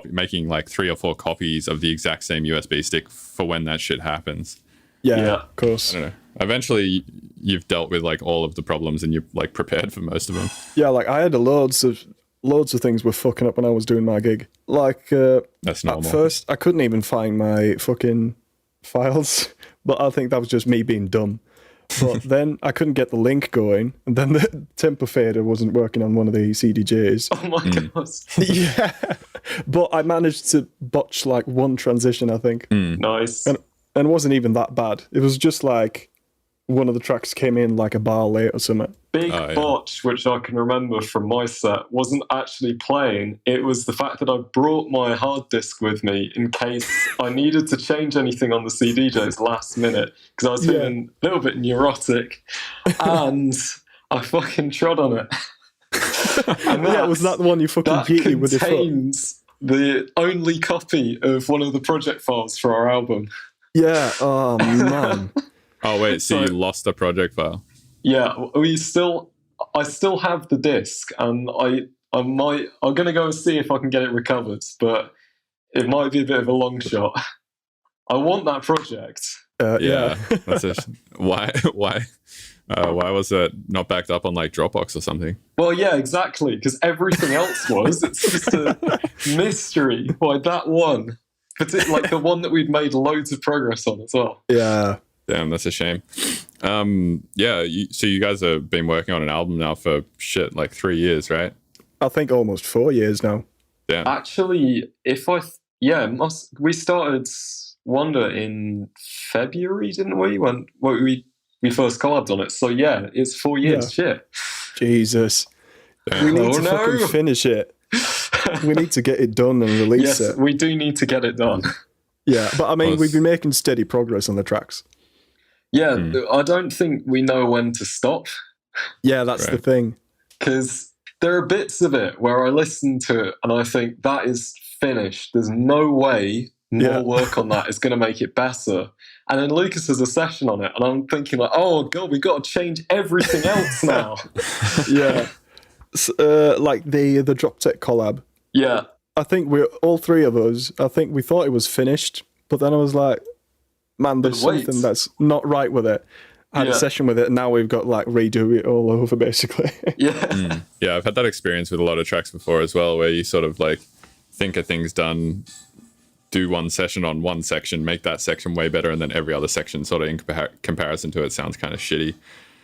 S6: making like 3 or 4 copies of the exact same USB stick for when that shit happens.
S7: Yeah, of course.
S6: I don't know. Eventually, you've dealt with like all of the problems and you're like prepared for most of them.
S7: Yeah, like I had loads of things were fucking up when I was doing my gig. Like
S6: that's normal.
S7: At first, I couldn't even find my fucking files, but I think that was just me being dumb. But then I couldn't get the link going, and then the tempo fader wasn't working on one of the CDJs.
S8: Oh my god!
S7: Yeah, but I managed to botch like one transition, I think.
S8: Nice.
S7: And it wasn't even that bad. It was just like one of the tracks came in like a bar late or something.
S8: Big botch, which I can remember from my set, wasn't actually playing. It was the fact that I brought my hard disk with me in case I needed to change anything on the CDJs last minute, because I was feeling a little bit neurotic, and I fucking trod on it. And
S7: was that the one you fucking beat with your foot?
S8: Contains the only copy of one of the project files for our album.
S7: Yeah, oh man.
S6: Oh wait, so you lost the project file?
S8: Yeah, I still have the disc, and I'm going to go and see if I can get it recovered, but it might be a bit of a long shot. I want that project.
S6: Yeah. Why was it not backed up on like Dropbox or something?
S8: Well, yeah, exactly, because everything else was. It's just a mystery why that one, like the one that we'd made loads of progress on as well.
S7: Yeah.
S6: Damn, that's a shame. So you guys have been working on an album now for like 3 years, right?
S7: I think almost 4 years now.
S6: Damn.
S8: Actually, we started Wonder in February, didn't we? When we first collabed on it. So yeah, it's 4 years.
S7: Yeah. Shit. Jesus. Damn. We need to fucking finish it. We need to get it done and release it.
S8: Yes, we do need to get it done.
S7: Yeah, but I mean, we've been making steady progress on the tracks.
S8: Yeah, I don't think we know when to stop.
S7: Yeah, that's the thing.
S8: Because there are bits of it where I listen to it and I think that is finished. There's no way more work on that is going to make it better. And then Lucas has a session on it and I'm thinking like, oh God, we've got to change everything else now.
S7: Yeah. Like the Drop Tech collab.
S8: Yeah.
S7: I think all three of us, I think we thought it was finished, but then I was like, man, there's something that's not right with it. I had a session with it, and now we've got like redo it all over, basically.
S8: Yeah.
S6: Yeah, I've had that experience with a lot of tracks before as well, where you sort of like think a thing's done, do one session on one section, make that section way better, and then every other section sort of in comparison to it sounds kind of shitty.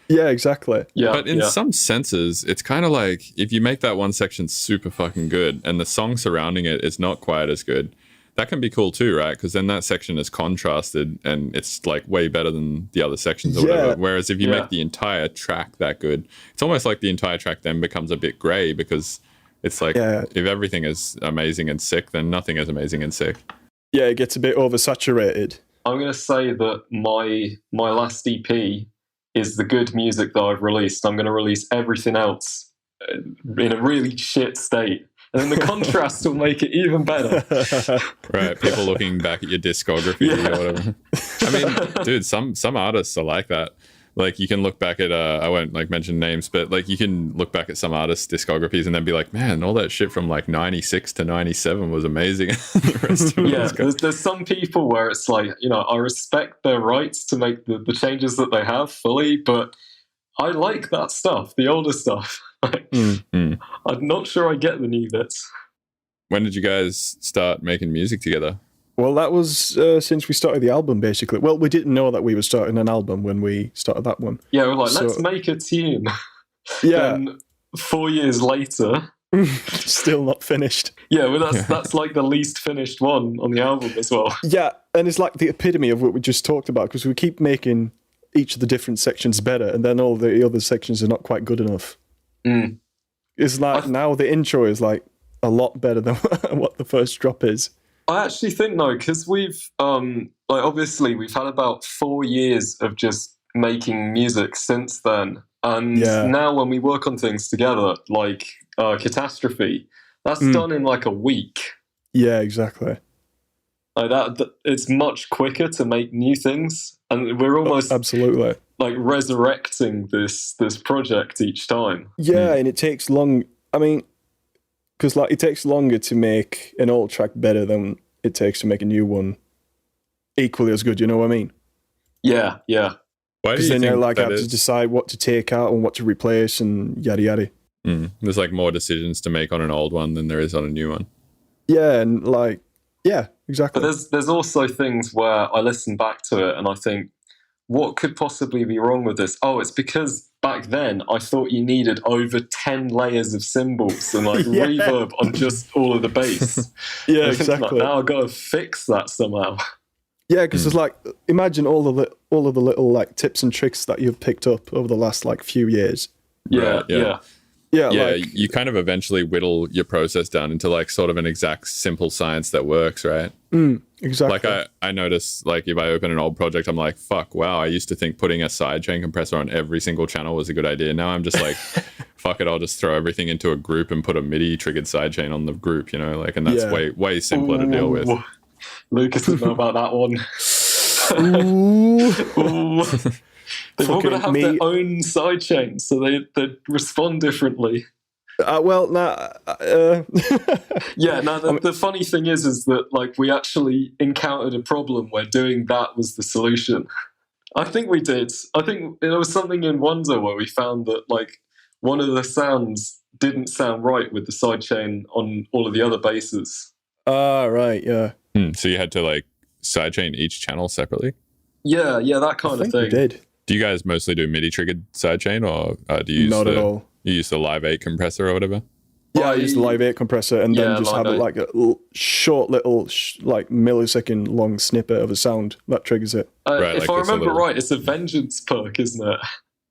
S7: Yeah, exactly.
S6: Yeah, but in some senses, it's kind of like if you make that one section super fucking good and the song surrounding it is not quite as good, that can be cool too, right? Because then that section is contrasted and it's like way better than the other sections or whatever. Whereas if you make the entire track that good, it's almost like the entire track then becomes a bit grey because it's like if everything is amazing and sick, then nothing is amazing and sick.
S7: Yeah, it gets a bit oversaturated.
S8: I'm going to say that my last EP is the good music that I've released. I'm going to release everything else in a really shit state. And then the contrast will make it even better.
S6: Right, people looking back at your discography or whatever. I mean, dude, some artists are like that. Like, you can look back at I won't like mention names, but like you can look back at some artists' discographies and then be like, man, all that shit from like 96 to 97 was amazing. The rest of it
S8: there's some people where it's like, you know, I respect their rights to make the changes that they have fully, but I like that stuff, the older stuff. I'm not sure I get the new bits.
S6: When did you guys start making music together?
S7: Well, that was since we started the album, basically. Well, we didn't know that we were starting an album when we started that one.
S8: Yeah, we're like, let's make a tune.
S7: Yeah.
S8: Then 4 years later...
S7: Still not finished.
S8: Yeah, well, that's like the least finished one on the album as well.
S7: Yeah, and it's like the epitome of what we just talked about, because we keep making each of the different sections better, and then all the other sections are not quite good enough. It's like now the intro is like a lot better than what the first drop is.
S8: I actually think, though, because we've like obviously we've had about 4 years of just making music since then, and now when we work on things together, like Catastrophe, that's done in like a week. Yeah,
S7: exactly.
S8: Like that, it's much quicker to make new things, and we're almost
S7: absolutely
S8: like resurrecting this project each time.
S7: Yeah, and it takes long. I mean, because like it takes longer to make an old track better than it takes to make a new one equally as good. You know what I mean?
S8: Yeah.
S7: Because then you're like have to decide what to take out and what to replace and yada yada.
S6: There's like more decisions to make on an old one than there is on a new one.
S7: Yeah, and like exactly.
S8: But there's also things where I listen back to it and I think, what could possibly be wrong with this? Oh, it's because back then I thought you needed over 10 layers of cymbals and like reverb on just all of the bass.
S7: Yeah, exactly.
S8: Like, now I've got to fix that somehow.
S7: Yeah, because it's like, imagine all of the little like tips and tricks that you've picked up over the last like few years.
S8: Yeah.
S6: Like, you kind of eventually whittle your process down into like sort of an exact simple science that works, right?
S7: Exactly.
S6: Like I notice, like if I open an old project, I'm like, fuck, wow, I used to think putting a sidechain compressor on every single channel was a good idea. Now I'm just like, fuck it, I'll just throw everything into a group and put a MIDI triggered sidechain on the group, you know, like, and that's way simpler to deal with.
S8: Lucas doesn't know about that one. They've all got to have their own sidechains, so they respond differently. The funny thing is that like we actually encountered a problem where doing that was the solution. I think we did. I think there was something in Wonder where we found that like one of the sounds didn't sound right with the sidechain on all of the other basses.
S7: Right, yeah.
S6: So you had to like sidechain each channel separately?
S8: Yeah, that kind of thing.
S7: We did.
S6: Do you guys mostly do MIDI triggered sidechain, or do you use
S7: not at all?
S6: You use the Live 8 compressor or whatever?
S7: Yeah, I use the Live 8 compressor and then just have it like a short little like millisecond long snippet of a sound that triggers it.
S8: If I remember right, it's a Vengeance perk, isn't it?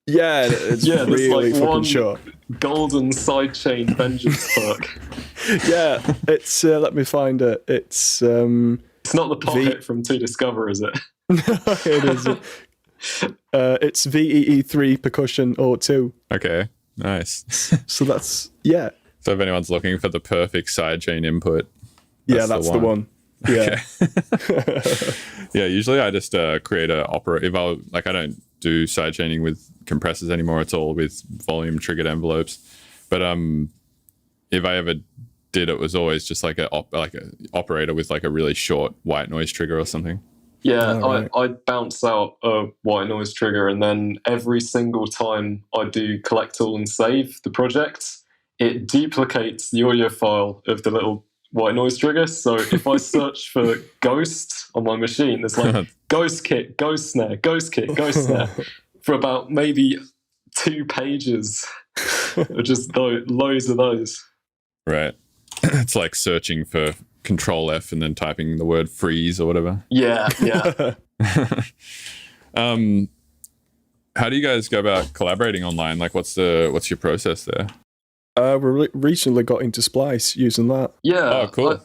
S7: Yeah, it's really
S8: like
S7: fucking short.
S8: Golden sidechain Vengeance perk.
S7: Yeah, it's let me find it. It's
S8: not the pocket from To Discover, is it?
S7: No, it isn't. It's VEE3 percussion O2.
S6: Okay, nice.
S7: So that's
S6: So if anyone's looking for the perfect sidechain input,
S7: that's the one. Yeah.
S6: Okay. Yeah, usually I just create a opera. I don't do sidechaining with compressors anymore. It's all with volume triggered envelopes. But if I ever did, it was always just like a operator with like a really short white noise trigger or something.
S8: Yeah, I bounce out a white noise trigger, and then every single time I do collect all and save the project, it duplicates the audio file of the little white noise trigger. So if I search for ghost on my machine, there's like ghost kick, ghost snare, ghost kick, ghost snare for about maybe 2 pages. Just loads of those.
S6: Right. It's like searching for Control F and then typing the word freeze or whatever.
S8: Yeah.
S6: How do you guys go about collaborating online? Like, what's your process there?
S7: We recently got into Splice using that.
S8: Yeah.
S6: Oh, cool.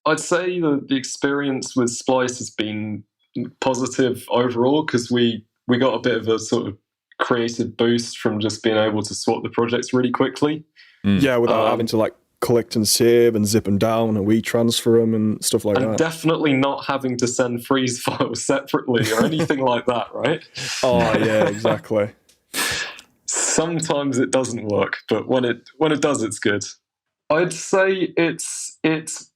S8: I'd say the experience with Splice has been positive overall because we got a bit of a sort of creative boost from just being able to swap the projects really quickly.
S7: Yeah, without having to like collect and save and zip them down and we transfer them and stuff like
S8: and
S7: that.
S8: Definitely not having to send freeze files separately or anything like that, right?
S7: Oh yeah, exactly.
S8: Sometimes it doesn't work, but when it does, it's good. I'd say it's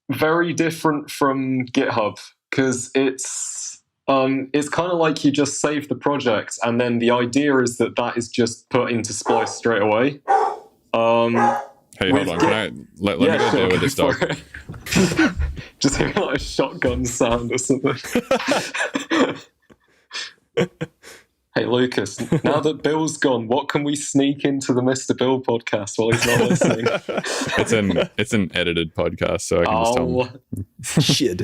S8: very different from GitHub because it's kind of like you just save the project and then the idea is that is just put into Splice straight away.
S6: Hey, hold on. Can I let me go deal with this dog?
S8: Just hearing like a shotgun sound or something. Hey, Lucas, now that Bill's gone, what can we sneak into the Mr. Bill podcast while he's not listening?
S6: It's an edited podcast, so I can just tell him.
S7: Shit.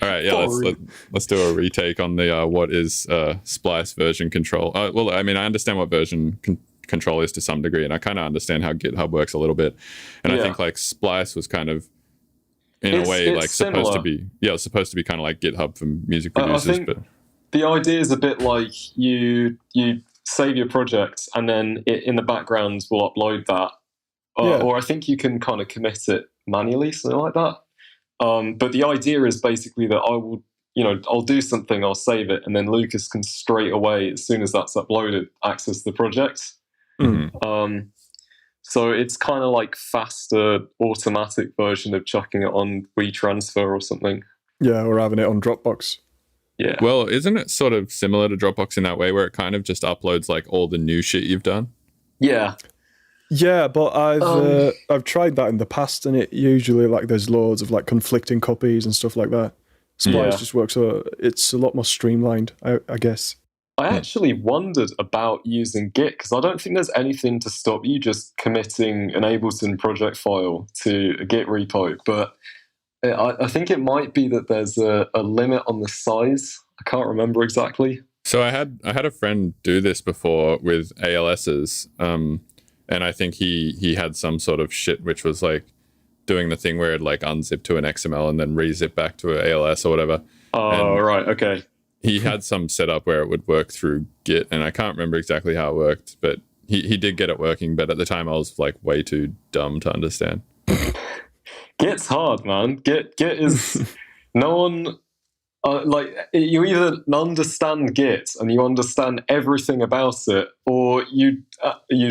S6: All right, yeah, let's do a retake on the what is Splice version control. Well, I mean, I understand what version control is to some degree, and I kind of understand how GitHub works a little bit. And I think like Splice was kind of in a way like supposed to be kind of like GitHub for music producers, but
S8: the idea is a bit like you save your project and then in the background we'll upload that. Or I think you can kind of commit it manually, something like that. But the idea is basically that I'll do something, I'll save it, and then Lucas can straight away, as soon as that's uploaded, access the project.
S6: Mm-hmm.
S8: So it's kind of like faster, automatic version of chucking it on WeTransfer or something.
S7: Yeah, or having it on Dropbox.
S8: Yeah.
S6: Well, isn't it sort of similar to Dropbox in that way, where it kind of just uploads like all the new shit you've done?
S8: Yeah.
S7: Yeah, but I've tried that in the past, and it usually like there's loads of like conflicting copies and stuff like that. Splice just works. It's a lot more streamlined, I guess.
S8: I actually wondered about using Git because I don't think there's anything to stop you just committing an Ableton project file to a Git repo, but I think it might be that there's a limit on the size. I can't remember exactly.
S6: So I had a friend do this before with ALSs, and I think he had some sort of shit which was like doing the thing where it like unzip to an XML and then rezip back to an ALS or whatever.
S8: Oh, right, okay.
S6: He had some setup where it would work through Git, and I can't remember exactly how it worked, but he did get it working. But at the time, I was like way too dumb to understand.
S8: Git's hard, man. Git is no one like you either understand Git and you understand everything about it, or you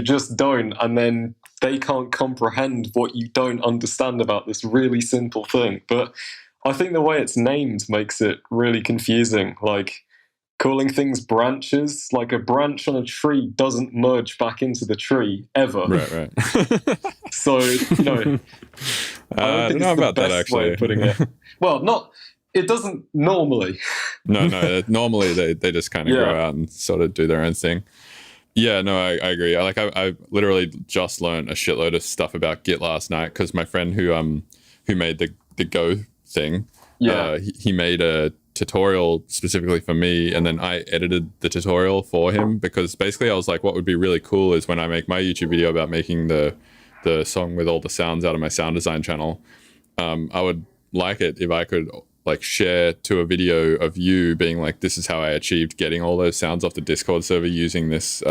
S8: just don't, and then they can't comprehend what you don't understand about this really simple thing. But I think the way it's named makes it really confusing. Like calling things branches, like a branch on a tree doesn't merge back into the tree ever.
S6: Right.
S8: So,
S6: I don't know about that actually.
S8: Way of putting it. Well, it doesn't normally.
S6: No. Normally they just kind of grow out and sort of do their own thing. Yeah, no, I agree. I literally just learned a shitload of stuff about Git last night because my friend who made the Go thing, he made a tutorial specifically for me, and then I edited the tutorial for him because basically I was like, what would be really cool is when I make my YouTube video about making the song with all the sounds out of my sound design channel, I would like it if I could like share to a video of you being like, this is how I achieved getting all those sounds off the Discord server using this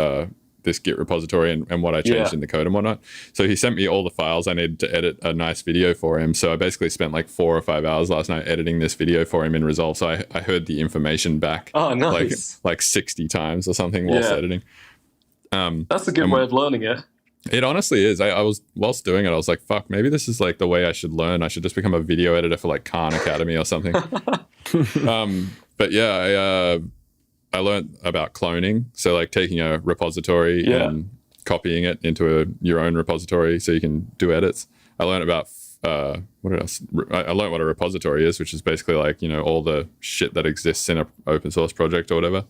S6: Git repository and what I changed in the code and whatnot. So he sent me all the files I needed to edit a nice video for him. So I basically spent like 4 or 5 hours last night editing this video for him in Resolve. So I heard the information back like 60 times or something whilst editing.
S8: That's a good way of learning it.
S6: It honestly is. I was, whilst doing it, I was like, fuck, maybe this is like the way I should learn. I should just become a video editor for like Khan Academy or something. But yeah, I learned about cloning. So like taking a repository and copying it into your own repository so you can do edits. I learned about, what else? I learned what a repository is, which is basically like, all the shit that exists in an open source project or whatever.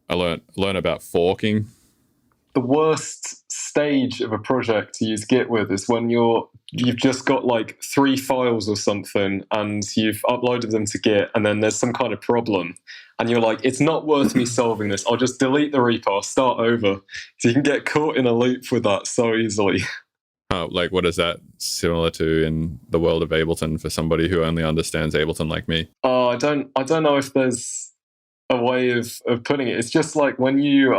S6: I learned about forking.
S8: The worst stage of a project to use Git with is when you've just got like 3 files or something and you've uploaded them to Git and then there's some kind of problem and you're like, it's not worth me solving this. I'll just delete the repo, I'll start over. So you can get caught in a loop with that so easily.
S6: Like what is that similar to in the world of Ableton for somebody who only understands Ableton like me?
S8: I don't know if there's a way of putting it. It's just like when you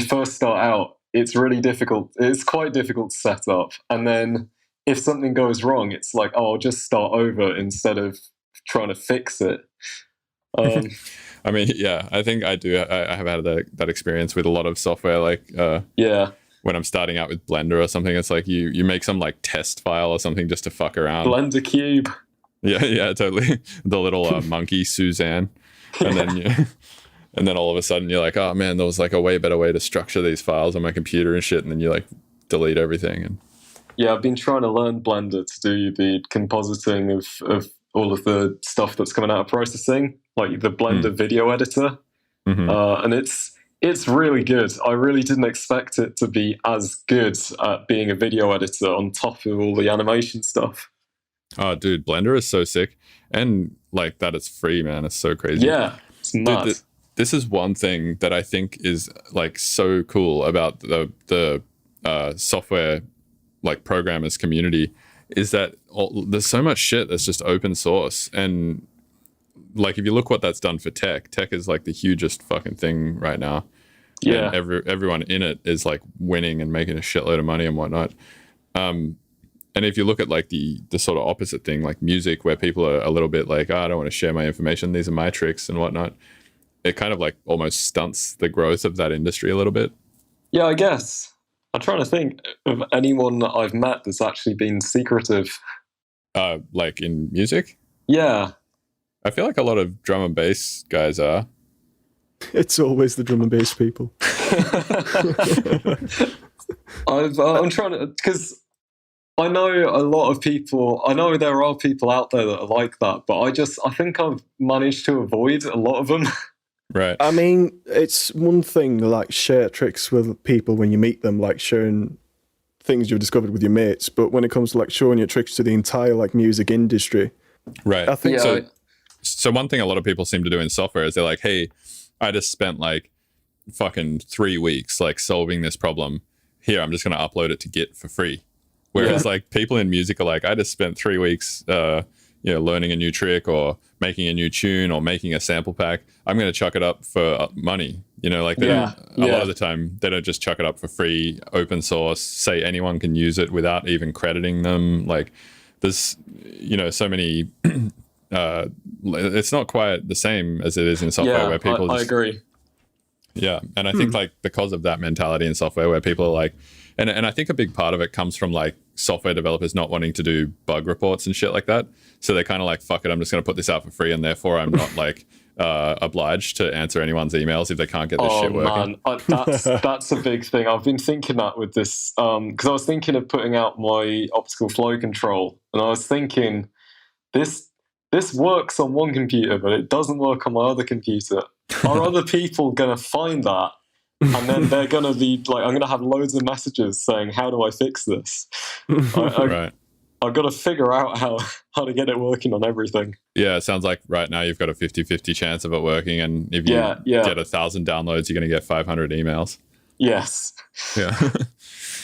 S8: first start out it's really difficult. It's quite difficult to set up. And then if something goes wrong, it's like, oh, I'll just start over instead of trying to fix it.
S6: I mean, yeah, I think I do. I have had that experience with a lot of software. Like, when I'm starting out with Blender or something, it's like you make some like test file or something just to fuck around.
S8: Blender Cube.
S6: Yeah, totally. The little monkey Suzanne, and then all of a sudden you're like, oh man, there was like a way better way to structure these files on my computer and shit, and then you like delete everything. And
S8: yeah, I've been trying to learn Blender to do the compositing of all of the stuff that's coming out of processing, like the Blender video editor, and it's really good. I really didn't expect it to be as good at being a video editor on top of all the animation stuff.
S6: Oh, dude, Blender is so sick. And like that it's free, man. It's so crazy.
S8: Yeah, it's nuts.
S6: Dude, this is one thing that I think is like so cool about the software like programmers community is that there's so much shit that's just open source. And like if you look what that's done for tech is like the hugest fucking thing right now.
S8: Yeah.
S6: And everyone in it is like winning and making a shitload of money and whatnot. And if you look at like the sort of opposite thing, like music, where people are a little bit like, oh, I don't want to share my information, these are my tricks and whatnot, it kind of like almost stunts the growth of that industry a little bit.
S8: Yeah, I guess. I'm trying to think of anyone that I've met that's actually been secretive.
S6: Like in music?
S8: Yeah.
S6: I feel like a lot of drum and bass guys are.
S7: It's always the drum and bass people.
S8: I'm trying to, because I know a lot of people, I know there are people out there that are like that, but I think I've managed to avoid a lot of them.
S6: Right.
S7: I mean, it's one thing to like share tricks with people when you meet them, like sharing things you've discovered with your mates, but when it comes to like showing your tricks to the entire like music industry,
S6: right?
S7: I think
S6: so one thing a lot of people seem to do in software is they're like, hey, I just spent like fucking 3 weeks like solving this problem. Here, I'm just going to upload it to Git for free. Whereas like people in music are like, I just spent 3 weeks, learning a new trick or making a new tune or making a sample pack. I'm going to chuck it up for money. You know, like a lot of the time they don't just chuck it up for free, open source, say anyone can use it without even crediting them. Like there's, so many, it's not quite the same as it is in software where people
S8: I agree.
S6: Yeah. And I think like because of that mentality in software where people are like, and I think a big part of it comes from like software developers not wanting to do bug reports and shit like that. So they're kind of like, fuck it, I'm just going to put this out for free, and therefore I'm not like obliged to answer anyone's emails if they can't get this shit working.
S8: Man, that's a big thing. I've been thinking that with this, because I was thinking of putting out my optical flow control, and I was thinking this works on one computer, but it doesn't work on my other computer. Are other people going to find that? And then they're going to be like, I'm going to have loads of messages saying, how do I fix this?
S6: Right.
S8: I've got to figure out how to get it working on everything.
S6: Yeah, it sounds like right now you've got a 50-50 chance of it working. And if you get 1,000 downloads, you're going to get 500 emails.
S8: Yes.
S6: Yeah.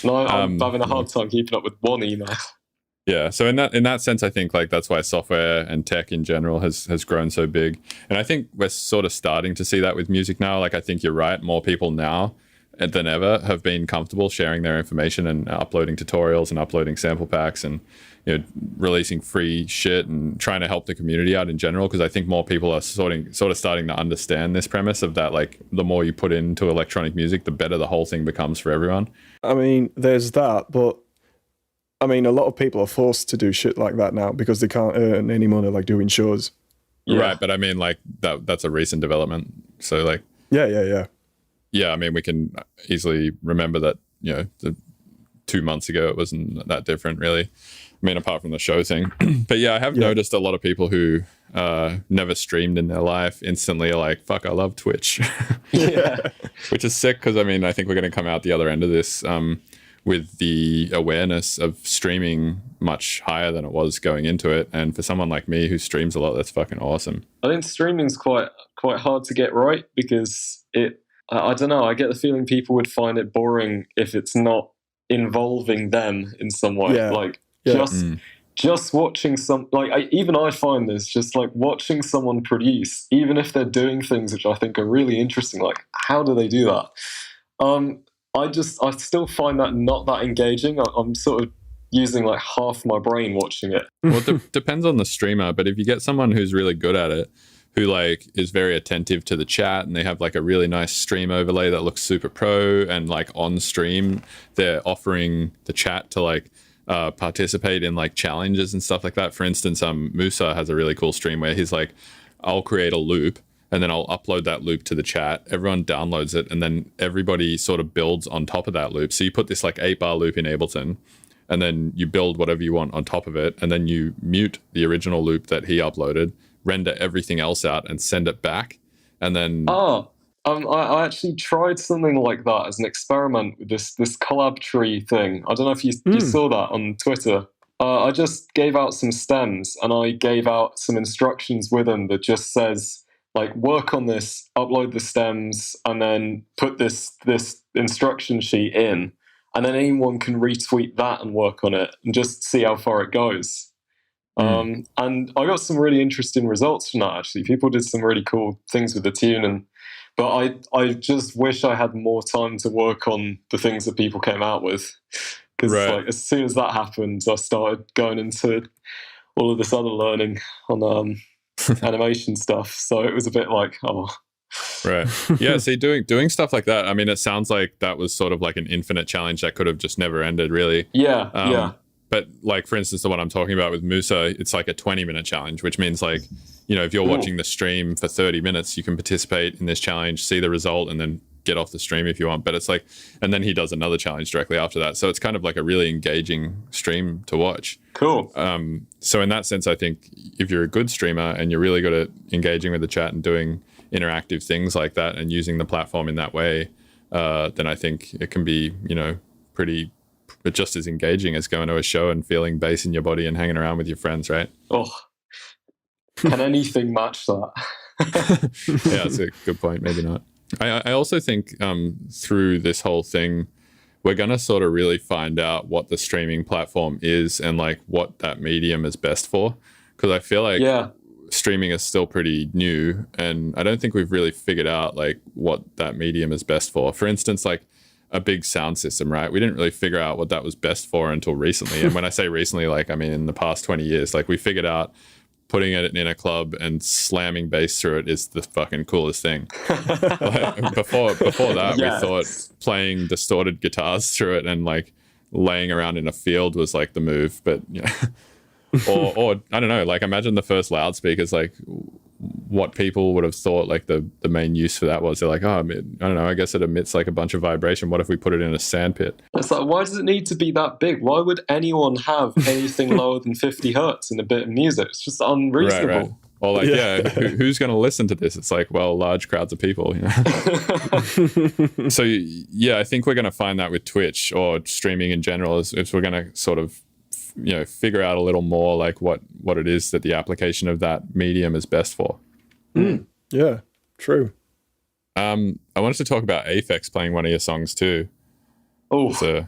S8: No, I'm having a hard time keeping up with one email.
S6: Yeah, so in that sense, I think like that's why software and tech in general has grown so big. And I think we're sort of starting to see that with music now. Like I think you're right, more people now than ever have been comfortable sharing their information and uploading tutorials and uploading sample packs and releasing free shit and trying to help the community out in general. Because I think more people are sort of starting to understand this premise of that, like the more you put into electronic music, the better the whole thing becomes for everyone.
S7: I mean, there's that, but I mean, a lot of people are forced to do shit like that now because they can't earn any money like doing shows.
S6: Yeah. Right, but I mean, like that's a recent development. So like, yeah. I mean, we can easily remember that. 2 months ago, it wasn't that different, really. I mean, apart from the show thing. But yeah, I have noticed a lot of people who never streamed in their life instantly are like, "Fuck, I love Twitch." Which is sick because I mean, I think we're going to come out the other end of this. With the awareness of streaming much higher than it was going into it. And for someone like me who streams a lot, that's fucking awesome.
S8: I think streaming's quite hard to get right because I don't know, I get the feeling people would find it boring if it's not involving them in some way. Just watching I find this just like watching someone produce, even if they're doing things which I think are really interesting, like how do they do that? I still find that not that engaging. I'm sort of using like half my brain watching it.
S6: Well, it depends on the streamer, but if you get someone who's really good at it, who like is very attentive to the chat, and they have like a really nice stream overlay that looks super pro, and like on stream they're offering the chat to like participate in like challenges and stuff like that. For instance, Musa has a really cool stream where he's like, I'll create a loop and then I'll upload that loop to the chat. Everyone downloads it, and then everybody sort of builds on top of that loop. So you put this like 8-bar loop in Ableton, and then you build whatever you want on top of it, and then you mute the original loop that he uploaded, render everything else out, and send it back. And then
S8: I actually tried something like that as an experiment with this collab tree thing. I don't know if you saw that on Twitter. I just gave out some stems, and I gave out some instructions with them that just says, like, work on this, upload the stems, and then put this instruction sheet in, and then anyone can retweet that and work on it and just see how far it goes. And I got some really interesting results from that, actually. People did some really cool things with the tune, but I just wish I had more time to work on the things that people came out with. Because like, as soon as that happened, I started going into all of this other learning on animation stuff. So it was a bit like,
S6: Right. Yeah, see, doing stuff like that, I mean, it sounds like that was sort of like an infinite challenge that could have just never ended, really.
S8: Yeah.
S6: But like, for instance, the one I'm talking about with Musa, it's like a 20-minute challenge, which means like, you know, if you're watching the stream for 30 minutes, you can participate in this challenge, see the result, and then get off the stream if you want. But it's like, and then he does another challenge directly after that. So it's kind of like a really engaging stream to watch.
S8: Cool.
S6: So in that sense, I think if you're a good streamer and you're really good at engaging with the chat and doing interactive things like that and using the platform in that way, then I think it can be, you know, pretty, but just as engaging as going to a show and feeling bass in your body and hanging around with your friends, right?
S8: Oh, can anything match that?
S6: Yeah, that's a good point. Maybe not. I also think through this whole thing, we're going to sort of really find out what the streaming platform is and like what that medium is best for. Because I feel like streaming is still pretty new, and I don't think we've really figured out like what that medium is best for. For instance, like a big sound system, right? We didn't really figure out what that was best for until recently. And when I say recently, like, I mean, in the past 20 years, like we figured out putting it in a club and slamming bass through it is the fucking coolest thing. Like, before that, we thought playing distorted guitars through it and like laying around in a field was like the move. But you know, or I don't know, like imagine the first loudspeakers, like what people would have thought like the main use for that was. They're like, oh, I don't know, I guess it emits like a bunch of vibration. What if we put it in a sandpit?
S8: It's like, why does it need to be that big? Why would anyone have anything lower than 50 hertz in a bit of music? It's just unreasonable.
S6: Right. Or like, who's going to listen to this? It's like, well, large crowds of people, you know? So yeah, I think we're going to find that with Twitch or streaming in general is we're going to sort of, you know, figure out a little more like what it is that the application of that medium is best for.
S7: Yeah, true.
S6: I wanted to talk about Aphex playing one of your songs too.
S8: Oh,
S6: so,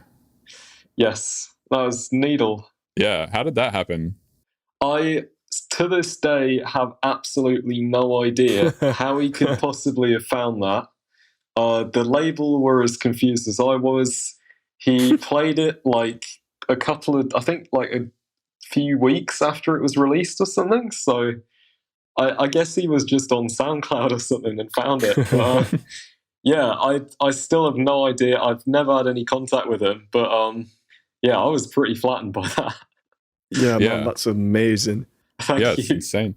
S8: yes, that was Needle.
S6: Yeah, how did that happen?
S8: I, to this day, have absolutely no idea how he could possibly have found that. The label were as confused as I was. He played it like a couple of, I think like a few weeks after it was released or something. So I guess he was just on SoundCloud or something and found it. But, yeah, I still have no idea. I've never had any contact with him. But yeah, I was pretty flattened by that.
S7: Yeah, man, that's amazing.
S8: Thank you.
S6: It's insane.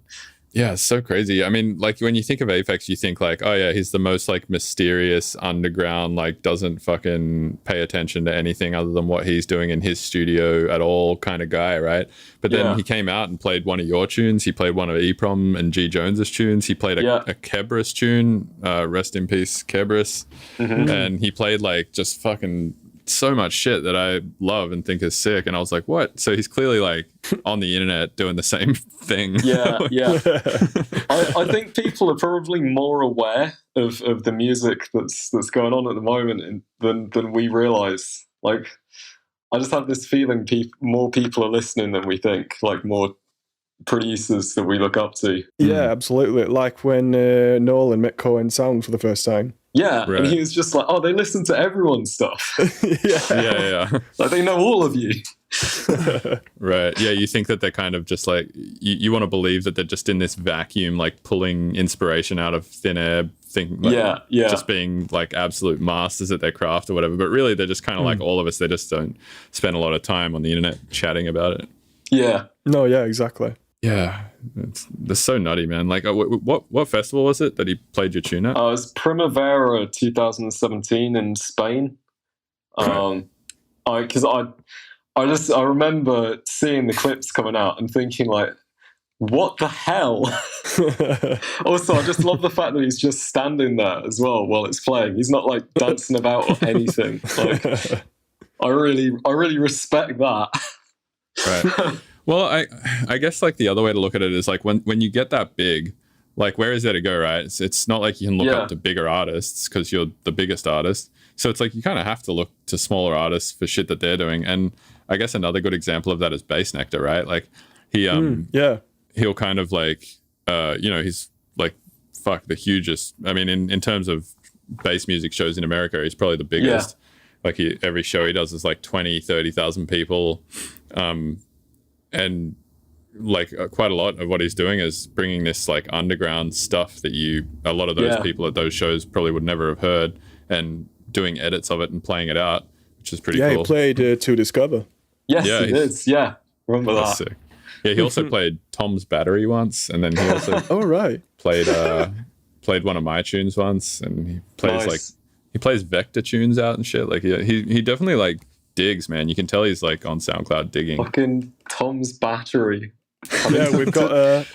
S6: Yeah, it's so crazy. I mean, like when you think of Aphex, you think like, oh yeah, he's the most like mysterious underground, like doesn't fucking pay attention to anything other than what he's doing in his studio at all kind of guy, right? But then he came out and played one of your tunes. He played one of EPROM and G Jones's tunes. He played a Kebris tune, rest in peace, Kebris. And he played like just fucking so much shit that I love and think is sick. And I was like, what? So he's clearly like on the internet doing the same thing.
S8: Yeah. I think people are probably more aware of the music that's going on at the moment than we realize. Like, I just have this feeling more people are listening than we think, like more producers that we look up to.
S7: Yeah, absolutely. Like when Nolan met KOAN Sound for the first time.
S8: Yeah,
S6: Right.
S8: and he was just like, oh, they listen to everyone's stuff.
S6: Yeah.
S8: Like, they know all of you.
S6: Right. Yeah, you think that they're kind of just like, you want to believe that they're just in this vacuum, like pulling inspiration out of thin air, just being like absolute masters at their craft or whatever. But really, they're just kind of like all of us. They just don't spend a lot of time on the internet chatting about it.
S8: Yeah.
S7: No, yeah, exactly.
S6: Yeah, that's so nutty, man. Like, what festival was it that he played your tune at?
S8: It was Primavera 2017 in Spain. Because I remember seeing the clips coming out and thinking like, what the hell? Also, I just love the fact that he's just standing there as well while it's playing. He's not like dancing about or anything. Like, I really respect that.
S6: Right. Well, I guess like the other way to look at it is like when you get that big, like where is there to go, right? It's not like you can look up to bigger artists because you're the biggest artist. So it's like you kind of have to look to smaller artists for shit that they're doing. And I guess another good example of that is Bassnectar, right? Like he'll kind of like he's like the hugest. I mean, in terms of bass music shows in America, he's probably the biggest. Like every show he does is like 20, 30,000 people. And like quite a lot of what he's doing is bringing this like underground stuff that a lot of those people at those shows probably would never have heard, and doing edits of it and playing it out, which is pretty cool.
S7: Yeah, he played To Discover.
S8: Yes, he did. Yeah, remember that.
S6: Sick. Yeah, he also played Tom's Battery once, and then he also played one of my tunes once, and he plays he plays Vector tunes out and shit. Like he definitely like digs, man. You can tell he's like on SoundCloud digging.
S8: Fucking Tom's Battery.
S7: Yeah, we've got.
S8: I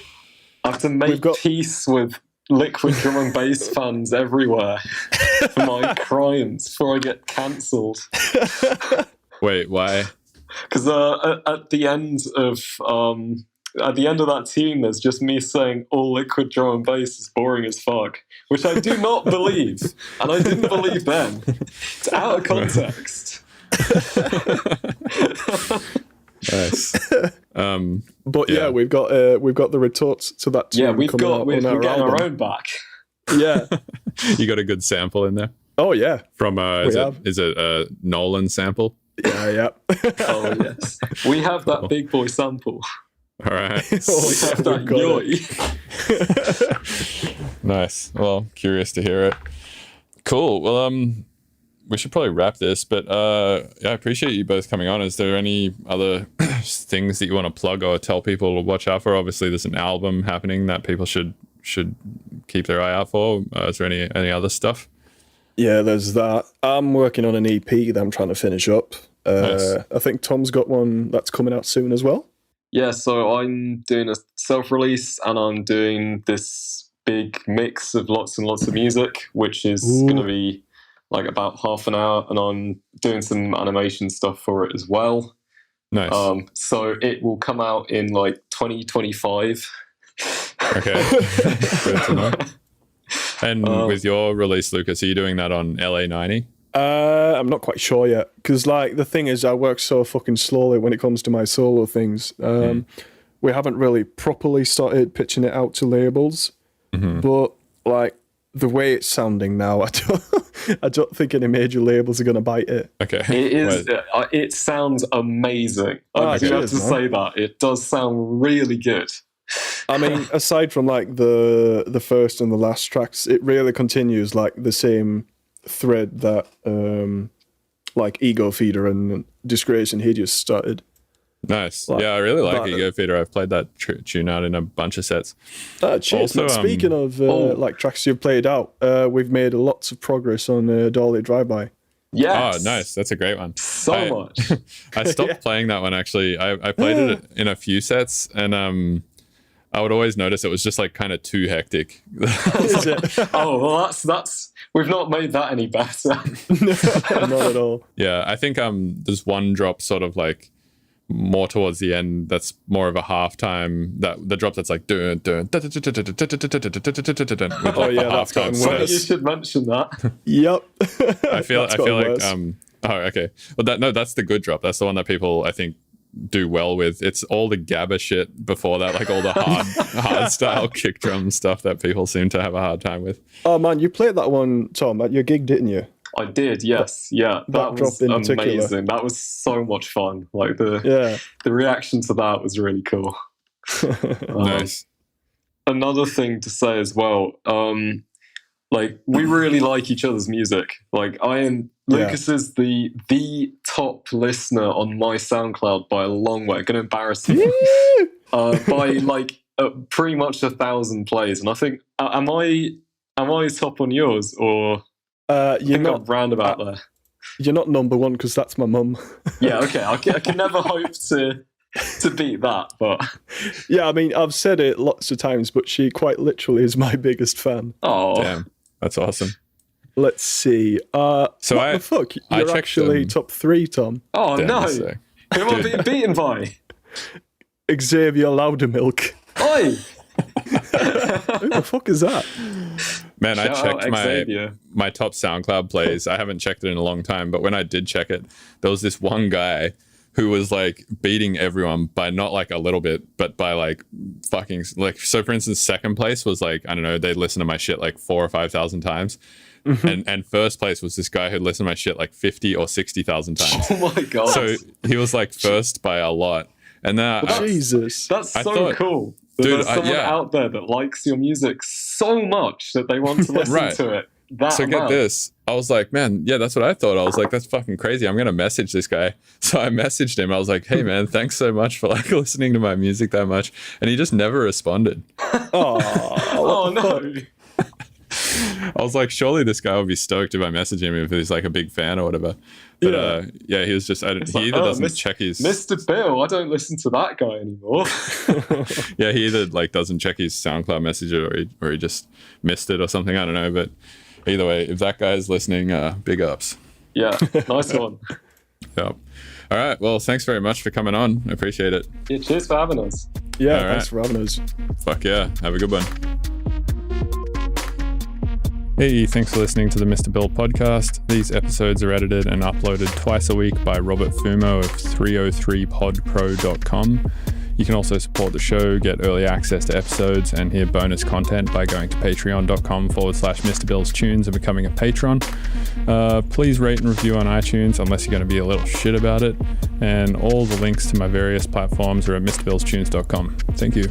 S8: have to make peace with liquid drum and bass fans everywhere for my crimes before I get cancelled.
S6: Wait, why?
S8: Because at the end of that tune, there's just me saying all liquid drum and bass is boring as fuck, which I do not believe, and I didn't believe then. It's out of context.
S6: Nice.
S7: But yeah, we've got the retorts to that tune.
S8: Yeah, we're getting our own back.
S7: Yeah.
S6: You got a good sample in there?
S7: Oh yeah.
S6: From is it a Nolan sample?
S7: Yeah.
S8: Oh yes. We have that big boy sample.
S6: All right.
S8: We have that yoy.
S6: Nice. Well, curious to hear it. Cool. Well, we should probably wrap this, but I appreciate you both coming on. Is there any other things that you want to plug or tell people to watch out for? Obviously, there's an album happening that people should keep their eye out for. Is there any other stuff?
S7: Yeah, there's that. I'm working on an EP that I'm trying to finish up.
S6: Nice.
S7: I think Tom's got one that's coming out soon as well.
S8: Yeah, so I'm doing a self-release, and I'm doing this big mix of lots and lots of music, which is going to be like about half an hour, and I'm doing some animation stuff for it as well.
S6: Nice.
S8: So it will come out in like 2025.
S6: Okay. Good to know. And with your release, Lucas, are you doing that on LA90?
S7: I'm not quite sure yet, because like the thing is, I work so fucking slowly when it comes to my solo things. We haven't really properly started pitching it out to labels, but like the way it's sounding now, I don't think any major labels are going to bite it.
S6: Okay.
S8: It is. It sounds amazing. I do have to say that it does sound really good.
S7: I mean, aside from like the first and the last tracks, it really continues like the same thread that like Ego Feeder and Disgrace and Hideous started.
S6: Nice. Yeah, I really like Ego Feeder. I've played that tune out in a bunch of sets.
S7: Cheers. Also, speaking of like tracks you've played out, we've made lots of progress on Dolly Drive-By.
S8: Yes.
S6: Oh, nice. That's a great one.
S8: So much.
S6: I stopped playing that one, actually. I played it in a few sets, and I would always notice it was just like kind of too hectic.
S7: Is it?
S8: Oh, well, that's we've not made that any better.
S7: Not at all.
S6: Yeah, I think there's one drop sort of like more towards the end that's more of a halftime, that the drop that's like dun dun dun dun dun dun dun dun dun.
S7: Oh yeah, that's gotten worse.
S8: You should mention that.
S7: Yep.
S6: I feel like oh okay. Well, that's the good drop. That's the one that people I think do well with. It's all the gabba shit before that, like all the hard style kick drum stuff that people seem to have a hard time with.
S7: Oh man, you played that one, Tom, at your gig, didn't you?
S8: I did, yes. Yeah, that was amazing.
S7: Particular.
S8: That was so much fun. Like the reaction to that was really cool.
S6: Nice.
S8: Another thing to say as well, like we really like each other's music. Like Lucas is the top listener on my SoundCloud by a long way. I'm gonna embarrass him by like pretty much 1,000 plays. And I think am I top on yours, or
S7: you're not
S8: roundabout there?
S7: You're not number one because that's my mum.
S8: Yeah, okay. I can never hope to beat that, but
S7: yeah, I mean, I've said it lots of times, but she quite literally is my biggest fan.
S8: Oh,
S6: damn, that's awesome.
S7: Let's see. So what the fuck? You're actually top 3, Tom.
S8: Oh damn, no! Who am I being beaten by?
S7: Xavier Loudermilk.
S8: Oi!
S7: Who the fuck is that?
S6: Man, I checked my top SoundCloud plays. I haven't checked it in a long time, but when I did check it, there was this one guy who was like beating everyone by not like a little bit, but by like fucking like. So for instance, second place was like, I don't know, they'd listen to my shit like 4,000 or 5,000 times. And first place was this guy who listened to my shit like 50,000 or 60,000 times.
S8: Oh my god!
S6: So he was like first by a lot. And then
S7: Jesus,
S8: that's so cool. There's someone out there that likes your music so much that they want to listen to it.
S6: Get this. I was like, man, yeah, that's what I thought. I was like, that's fucking crazy. I'm going to message this guy. So I messaged him. I was like, hey, man, thanks so much for like listening to my music that much. And he just never responded.
S8: Oh, no.
S6: I was like, surely this guy would be stoked if I message him if he's like a big fan or whatever. But he was just, he either doesn't check his...
S8: Mr. Bill, I don't listen to that guy anymore.
S6: Yeah, he either like doesn't check his SoundCloud message or he just missed it or something. I don't know. But either way, if that guy's listening, big ups.
S8: Yeah, nice one.
S6: Yep. All right. Well, thanks very much for coming on. I appreciate it.
S8: Yeah, cheers for having us.
S7: Yeah, thanks for having us.
S6: Fuck yeah. Have a good one. Hey, thanks for listening to the Mr. Bill podcast. These episodes are edited and uploaded twice a week by Robert Fumo of 303podpro.com. You can also support the show, get early access to episodes, and hear bonus content by going to patreon.com/Mr. Bill's Tunes and becoming a patron. Please rate and review on iTunes unless you're going to be a little shit about it. And all the links to my various platforms are at MrBillsTunes.com. Thank you.